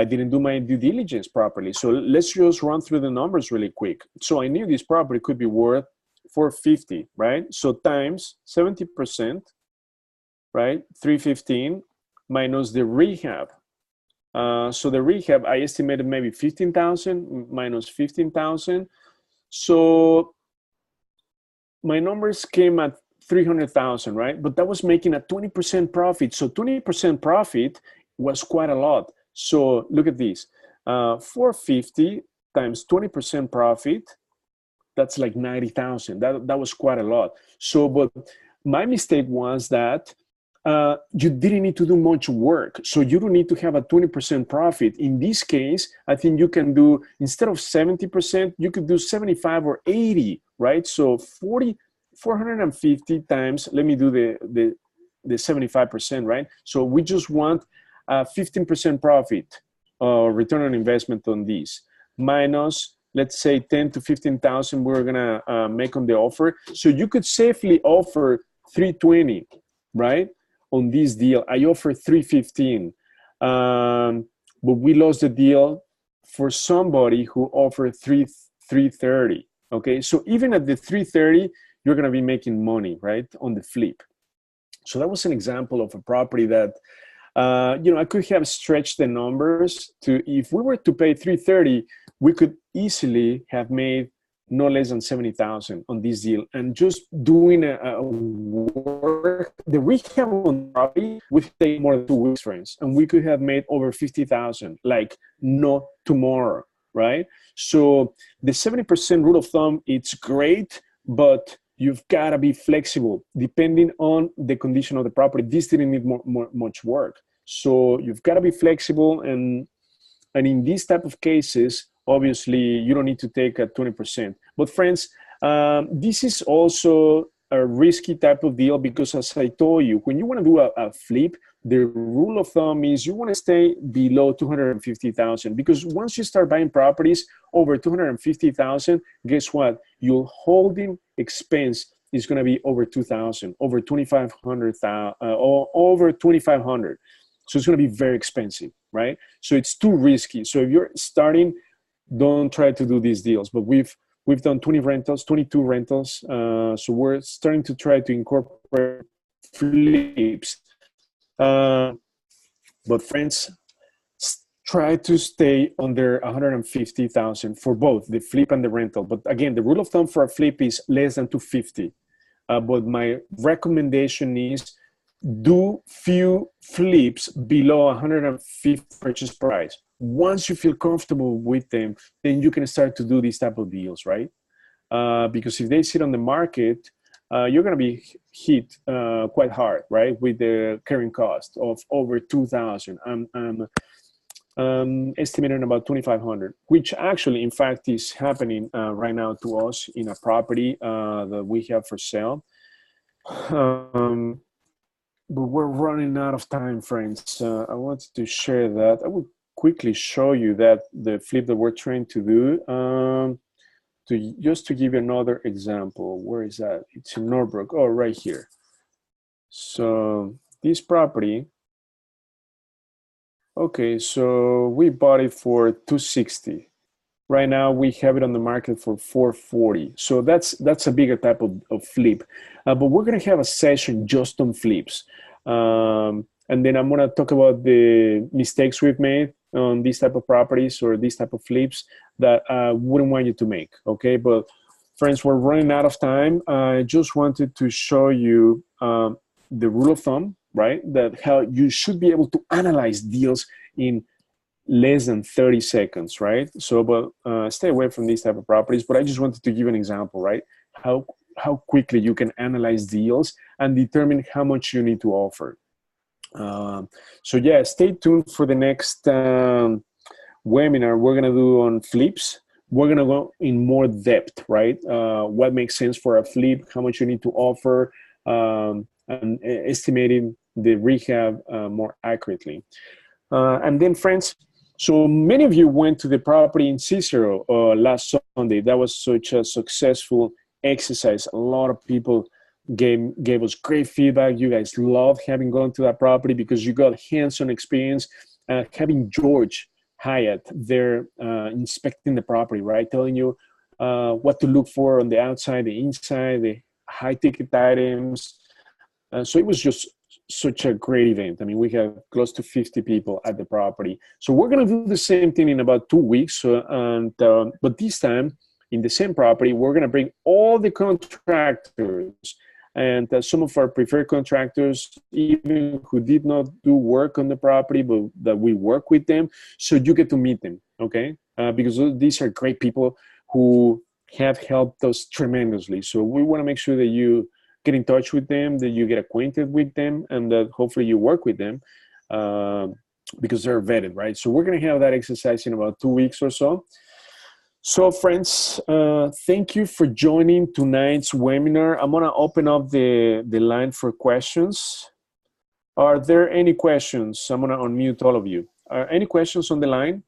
didn't do my due diligence properly. So let's just run through the numbers really quick. So I knew this property could be worth 450, right? So times 70%, right? 315 minus the rehab. So the rehab, I estimated maybe 15,000 minus 15,000. So my numbers came at 300,000, right? But that was making a 20% profit. So 20% profit was quite a lot. So look at this, 450 times 20% profit, that's like 90,000. That was quite a lot. So, but my mistake was that you didn't need to do much work. So you don't need to have a 20% profit. In this case, I think you can do, instead of 70%, you could do 75 or 80, right? So 450 times, let me do the 75%, right? So we just want 15% profit return on investment on these, minus, let's say 10 to 15,000 we're gonna make on the offer. So you could safely offer 320, right? On this deal, I offered 315, but we lost the deal for somebody who offered 330. Okay, so even at the 330, you're gonna be making money, right, on the flip. So that was an example of a property that, you know, I could have stretched the numbers to, if we were to pay 330, we could easily have made no less than 70,000 on this deal. And just doing a work, the rehab on property would take more than 2 weeks, friends, and we could have made over 50,000, like not tomorrow, right? So the 70% rule of thumb, it's great, but you've got to be flexible depending on the condition of the property. This didn't need much work. So you've got to be flexible. And in these type of cases, obviously, you don't need to take a 20%. But friends, this is also a risky type of deal because, as I told you, when you want to do a flip, the rule of thumb is you want to stay below 250,000, because once you start buying properties over 250,000, guess what? Your holding expense is going to be over 2,000, over 2,500, or over 2,500. So it's going to be very expensive, right? So it's too risky. So if you're starting, don't try to do these deals. But we've done 22 rentals. So we're starting to try to incorporate flips. But friends, try to stay under 150,000 for both the flip and the rental. But again, the rule of thumb for a flip is less than 250. But my recommendation is do few flips below 150 purchase price. Once you feel comfortable with them, then you can start to do these type of deals, right? Because if they sit on the market, you're going to be hit quite hard, right? With the carrying cost of over 2,000. I'm estimating about 2,500, which actually, in fact, is happening right now to us in a property that we have for sale. But we're running out of time, friends. I wanted to share that. I will quickly show you that the flip that we're trying to do. Just to give you another example, where is that? It's in Norbrook. Oh, right here. So this property. Okay, so we bought it for 260. Right now we have it on the market for 440. So that's a bigger type of flip. But we're gonna have a session just on flips. And then I'm gonna talk about the mistakes we've made on these type of properties or these type of flips that I wouldn't want you to make, okay? But friends, we're running out of time. I just wanted to show you the rule of thumb, right? That how you should be able to analyze deals in less than 30 seconds, right? So, but stay away from these type of properties. But I just wanted to give an example, right? How quickly you can analyze deals and determine how much you need to offer. So yeah, stay tuned for the next webinar we're gonna do on flips. We're gonna go in more depth, right? What makes sense for a flip, how much you need to offer, and estimating the rehab more accurately. And then, friends, so many of you went to the property in Cicero last Sunday. That was such a successful exercise. A lot of people gave us great feedback. You guys loved having gone to that property because you got hands-on experience. Having George Hyatt there inspecting the property, right? Telling you what to look for on the outside, the inside, the high-ticket items. So it was just such a great event. I mean, we have close to 50 people at the property. So we're going to do the same thing in about 2 weeks. But this time, in the same property, we're going to bring all the contractors and some of our preferred contractors, even who did not do work on the property, but that we work with them. So you get to meet them, okay? Because these are great people who have helped us tremendously. So we want to make sure that you get in touch with them, that you get acquainted with them, and that hopefully you work with them because they're vetted, right? So we're going to have that exercise in about 2 weeks or so. So friends, thank you for joining tonight's webinar. I'm going to open up the line for questions. Are there any questions? I'm going to unmute all of you. Are any questions on the line?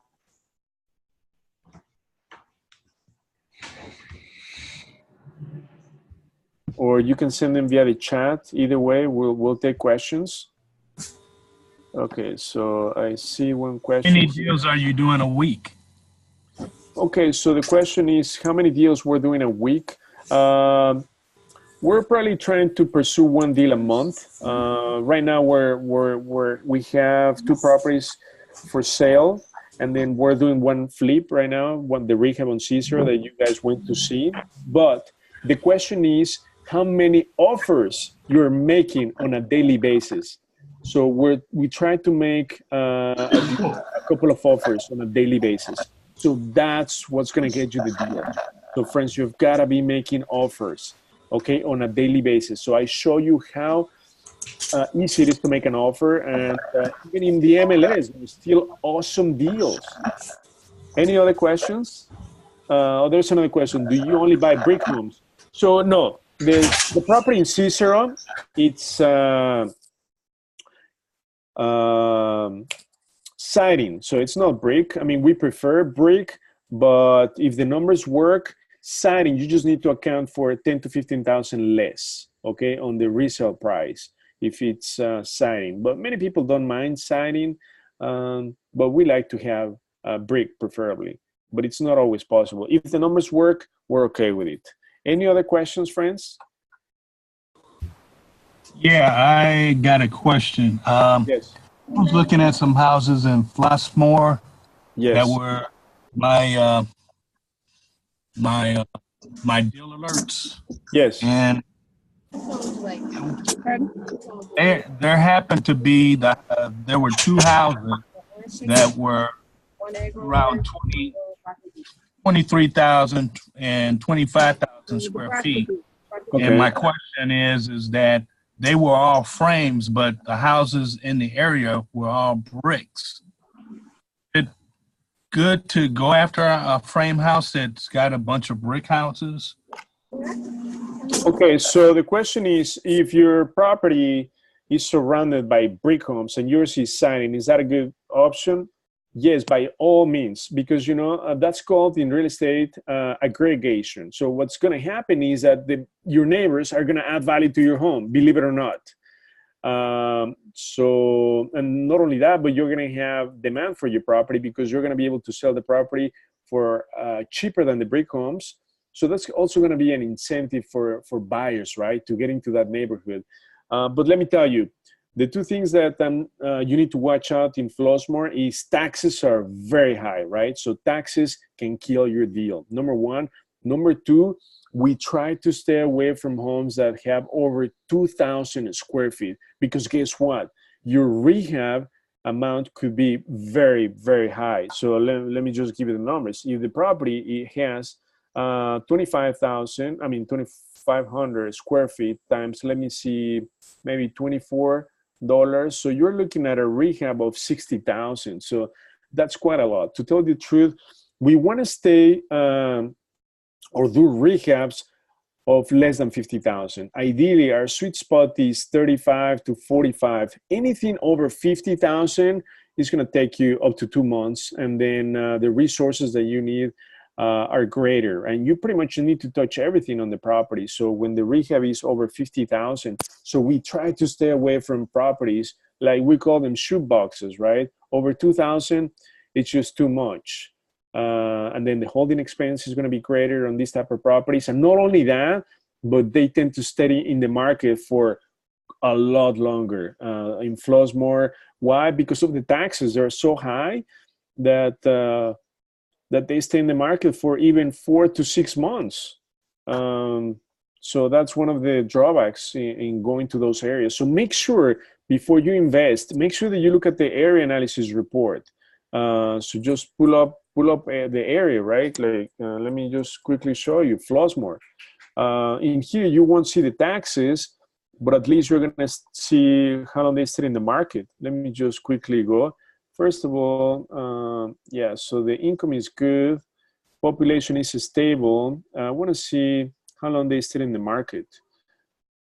Or you can send them via the chat. Either way, we'll take questions. Okay, so I see one question. How many deals are you doing a week? Okay, so the question is how many deals we're doing a week. We're probably trying to pursue one deal a month. Right now, we have 2 properties for sale, and then we're doing one flip right now, the rehab on Cicero that you guys went to see. But the question is how many offers you're making on a daily basis. So we try to make a couple of offers on a daily basis. So that's what's going to get you the deal. So friends, you've got to be making offers, okay, on a daily basis. So I show you how easy it is to make an offer, and even in the MLS, there's still awesome deals. Any other questions? There's another question. Do you only buy brick homes? So no, the property in Cicero, it's siding, so it's not brick. I mean, we prefer brick, but if the numbers work, siding, you just need to account for 10 to 15,000 less, okay, on the resale price if it's siding. But many people don't mind siding, but we like to have brick preferably, but it's not always possible. If the numbers work, we're okay with it. Any other questions, friends? Yeah, I got a question. Yes. I was looking at some houses in Flossmoor Yes. that were my my deal alerts, Yes. and there happened to be there were two houses that were around 23,000 and 25,000 square feet. Okay. And my question is that they were all frames, but the houses in the area were all bricks. Is it good to go after a frame house that's got a bunch of brick houses? Okay, so the question is, if your property is surrounded by brick homes and yours is siding, is that a good option? Yes, by all means, because you know that's called in real estate aggregation. So what's going to happen is that your neighbors are going to add value to your home, believe it or not. So, and not only that, but you're going to have demand for your property because you're going to be able to sell the property for cheaper than the brick homes. So that's also going to be an incentive for buyers, right, to get into that neighborhood. But let me tell you, the two things that you need to watch out in Flossmoor is taxes are very high, right? So taxes can kill your deal, number one. Number two, we try to stay away from homes that have over 2,000 square feet because guess what? Your rehab amount could be very, very high. So let me just give you the numbers. If the property it has 2,500 square feet times, let me see, maybe $24. So you're looking at a rehab of 60,000. So that's quite a lot. To tell you the truth, we want to stay or do rehabs of less than 50,000. Ideally, our sweet spot is 35 to 45. Anything over 50,000 is going to take you up to 2 months, and then the resources that you need are greater, and you pretty much need to touch everything on the property. So when the rehab is over 50,000, so we try to stay away from properties like we call them shoe boxes, right? Over 2,000, it's just too much. And then the holding expense is going to be greater on these type of properties. And not only that, but they tend to stay in the market for a lot longer. In Flossmoor, why? Because of the taxes. They're so high that that they stay in the market for even 4 to 6 months. So that's one of the drawbacks in going to those areas. So make sure before you invest, make sure that you look at the area analysis report. So just pull up the area, right? Like, let me just quickly show you Flossmoor. In here, you won't see the taxes, but at least you're gonna see how long they stay in the market. Let me just quickly go. First of all, yeah, so the income is good. Population is stable. I want to see how long they stay in the market.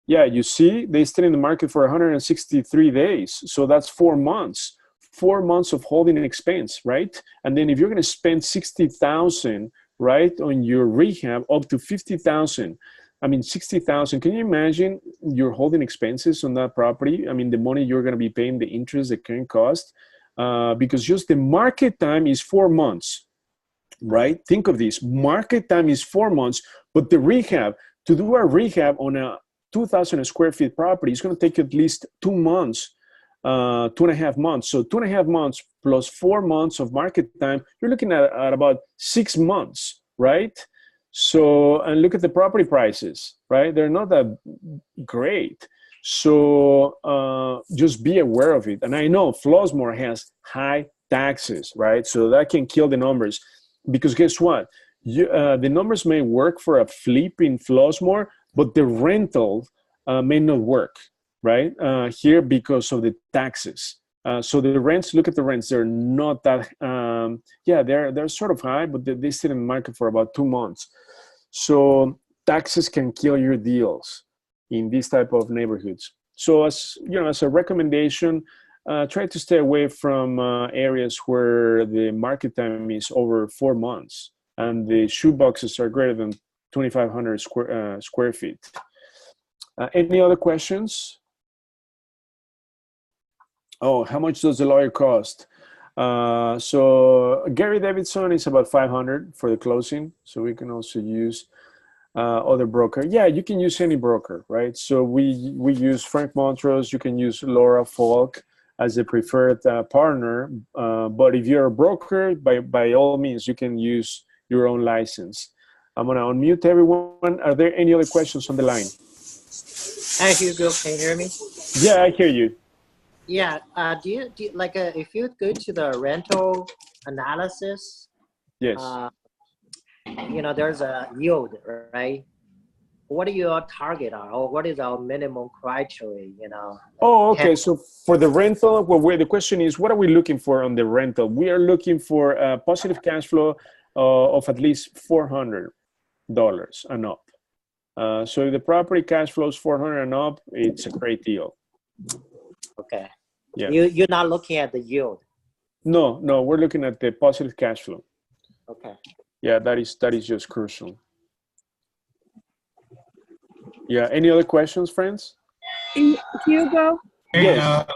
Yeah, you see, they stay in the market for 163 days. So that's 4 months. 4 months of holding expense, right? And then if you're going to spend 60,000, right, on your rehab up to 50,000, I mean, 60,000, can you imagine your holding expenses on that property? I mean, the money you're going to be paying, the interest, the current cost, because just the market time is 4 months, right? Think of this, market time is 4 months, but the rehab, to do a rehab on a 2,000 square feet property, it's going to take at least 2 months, 2.5 months. So 2.5 months plus 4 months of market time, you're looking at about 6 months, right? So, and look at the property prices, right? They're not that great. So just be aware of it. And I know Flossmoor has high taxes, right? So that can kill the numbers because guess what? The numbers may work for a flip in Flossmoor, but the rental may not work, right? Here because of the taxes. So the rents, look at the rents, they're not that, yeah, they're sort of high, but they stay in the market for about 2 months. So taxes can kill your deals in these type of neighborhoods. So as you know, as a recommendation, try to stay away from areas where the market time is over 4 months and the shoe boxes are greater than 2,500 square feet. Any other questions? Oh, how much does the lawyer cost? So Gary Davidson is about 500 for the closing. So we can also use other broker. Yeah, you can use any broker, right? So we use Frank Montrose. You can use Laura Falk as a preferred partner. But if you're a broker, by all means, you can use your own license. I'm gonna unmute everyone. Are there any other questions on the line? Hi, Hugo, can you hear me? Yeah, I hear you. Yeah, do you like if you go to the rental analysis? Yes. You know, there's a yield, right? What are your target are, or what is our minimum criteria? You know. Oh, okay. So for the rental, well, the question is, what are we looking for on the rental? We are looking for a positive cash flow of at least $400 and up. So if the property cash flows 400 and up, it's a great deal. Okay. Yeah. You're not looking at the yield. No, we're looking at the positive cash flow. Okay. Yeah, that is just crucial. Yeah. Any other questions, friends? Hugo, Hey, Yes.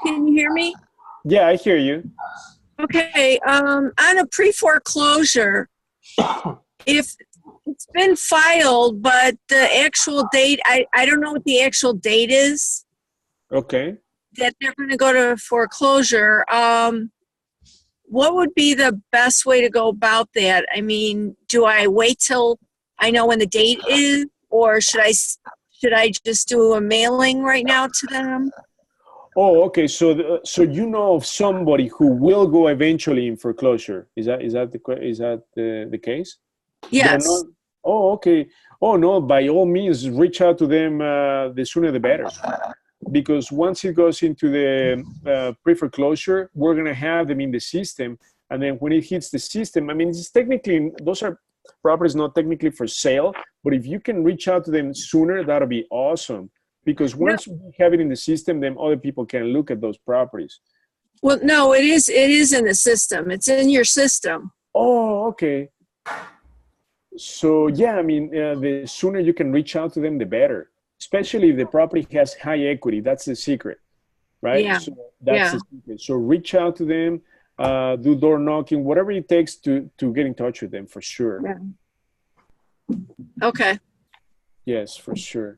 can you hear me? Yeah, I hear you. Okay, on a pre-foreclosure, if it's been filed, but the actual date, I don't know what the actual date is Okay. that they're going to go to foreclosure. What would be the best way to go about that? I mean, do I wait till I know when the date is, or should I just do a mailing right now to them? Oh, okay. So you know of somebody who will go eventually in foreclosure? Is that the case? Yes. Not, oh, okay. Oh no. By all means, reach out to them. The sooner the better. Because once it goes into the pre-foreclosure, we're gonna have them in the system, and then when it hits the system, I mean, it's technically those are properties not technically for sale, but if you can reach out to them sooner, that'll be awesome. Because once we have it in the system, then other people can look at those properties. Well, no, it is in the system. It's in your system. Oh, okay. So yeah, I mean, the sooner you can reach out to them, the better. Especially if the property has high equity. That's the secret, right? Yeah. So that's the secret. So reach out to them, do door knocking, whatever it takes to get in touch with them, for sure. Yeah. Okay. Yes, for sure.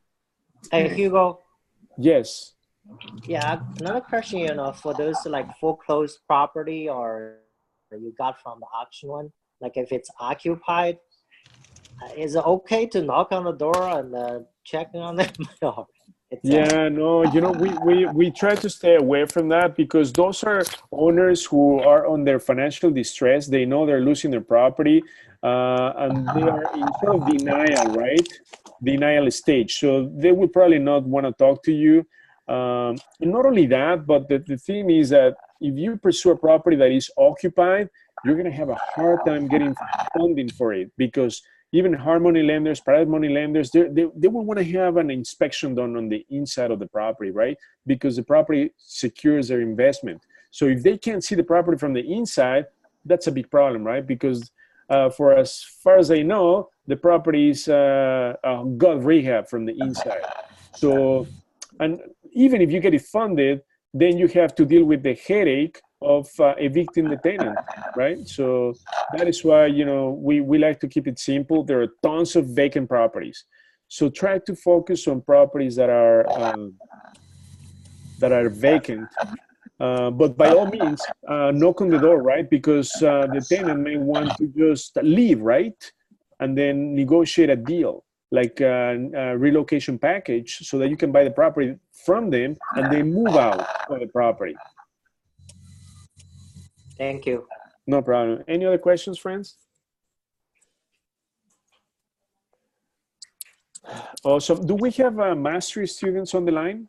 Hey, Hugo. Yes. Yeah, another question, you know, for those like foreclosed property or you got from the auction one, like if it's occupied, is it okay to knock on the door and check on them? Yeah, no, you know, we try to stay away from that because those are owners who are on their financial distress. They know they're losing their property and they are in sort of denial, right? Denial stage. So they will probably not want to talk to you. And not only that, but the thing is that if you pursue a property that is occupied, you're going to have a hard time getting funding for it because even hard money lenders, private money lenders, they will want to have an inspection done on the inside of the property, right? Because the property secures their investment. So if they can't see the property from the inside, that's a big problem, right? Because for as far as I know, the property is got rehab from the inside. So, and even if you get it funded, then you have to deal with the headache of evicting the tenant, right? So that is why, you know, we like to keep it simple. There are tons of vacant properties. So try to focus on properties that are vacant. But by all means, knock on the door, right? Because the tenant may want to just leave, right? And then negotiate a deal, like a relocation package, so that you can buy the property from them and they move out of the property. Thank you. No problem. Any other questions, friends? Awesome. Do we have master's students on the line?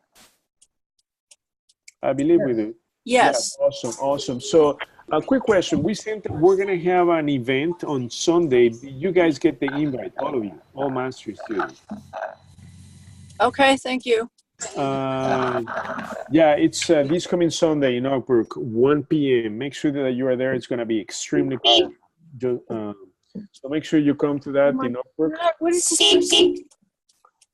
I believe we do. Yes. Yeah, awesome. So A quick question. We're going to have an event on Sunday. You guys get the invite, all of you, all master's students. Okay, thank you. Yeah, it's this coming Sunday in Oakbrook, 1 p.m. Make sure that you are there. It's going to be extremely powerful. So make sure you come to that in Oakbrook. What is this?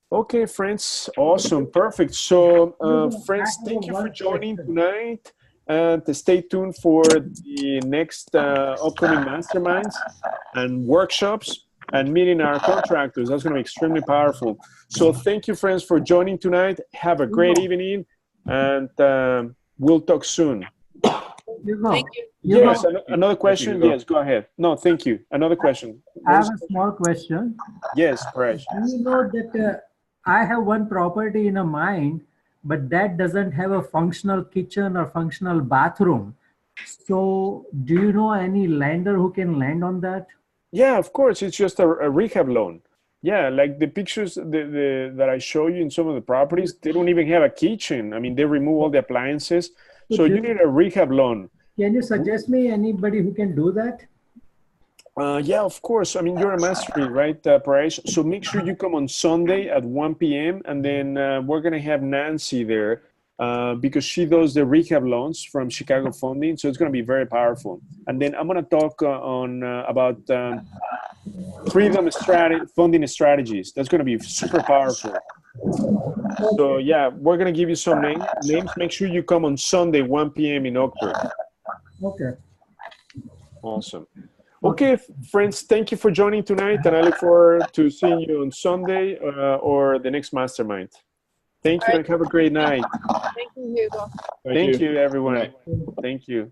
Okay, friends. Awesome. Perfect. So, friends, thank you for joining tonight. And stay tuned for the next upcoming masterminds and workshops and meeting our contractors. That's going to be extremely powerful. So thank you, friends, for joining tonight. Have a great evening, and we'll talk soon. Thank you. Yes, another question? Yes, go ahead. No, thank you. Another question. I have a small question. Yes, Paresh. You know that I have one property in a mind, but that doesn't have a functional kitchen or functional bathroom. So do you know any lender who can lend on that? Yeah, of course. It's just a rehab loan. Yeah, like the pictures that I show you in some of the properties, they don't even have a kitchen. I mean, they remove all the appliances. So you need a rehab loan. Can you suggest me anybody who can do that? Yeah, of course. I mean, you're a mastery, right, Paresh? So make sure you come on Sunday at 1 p.m. And then we're going to have Nancy there because she does the rehab loans from Chicago Funding. So it's going to be very powerful. And then I'm going to talk about freedom funding strategies. That's going to be super powerful. So yeah, we're going to give you some names. Make sure you come on Sunday, 1 p.m. in Oakbrook. Okay. Awesome. Okay, friends, thank you for joining tonight, and I look forward to seeing you on Sunday or the next mastermind. Thank you, and have a great night. Thank you, Hugo. Thank you, everyone. Thank you.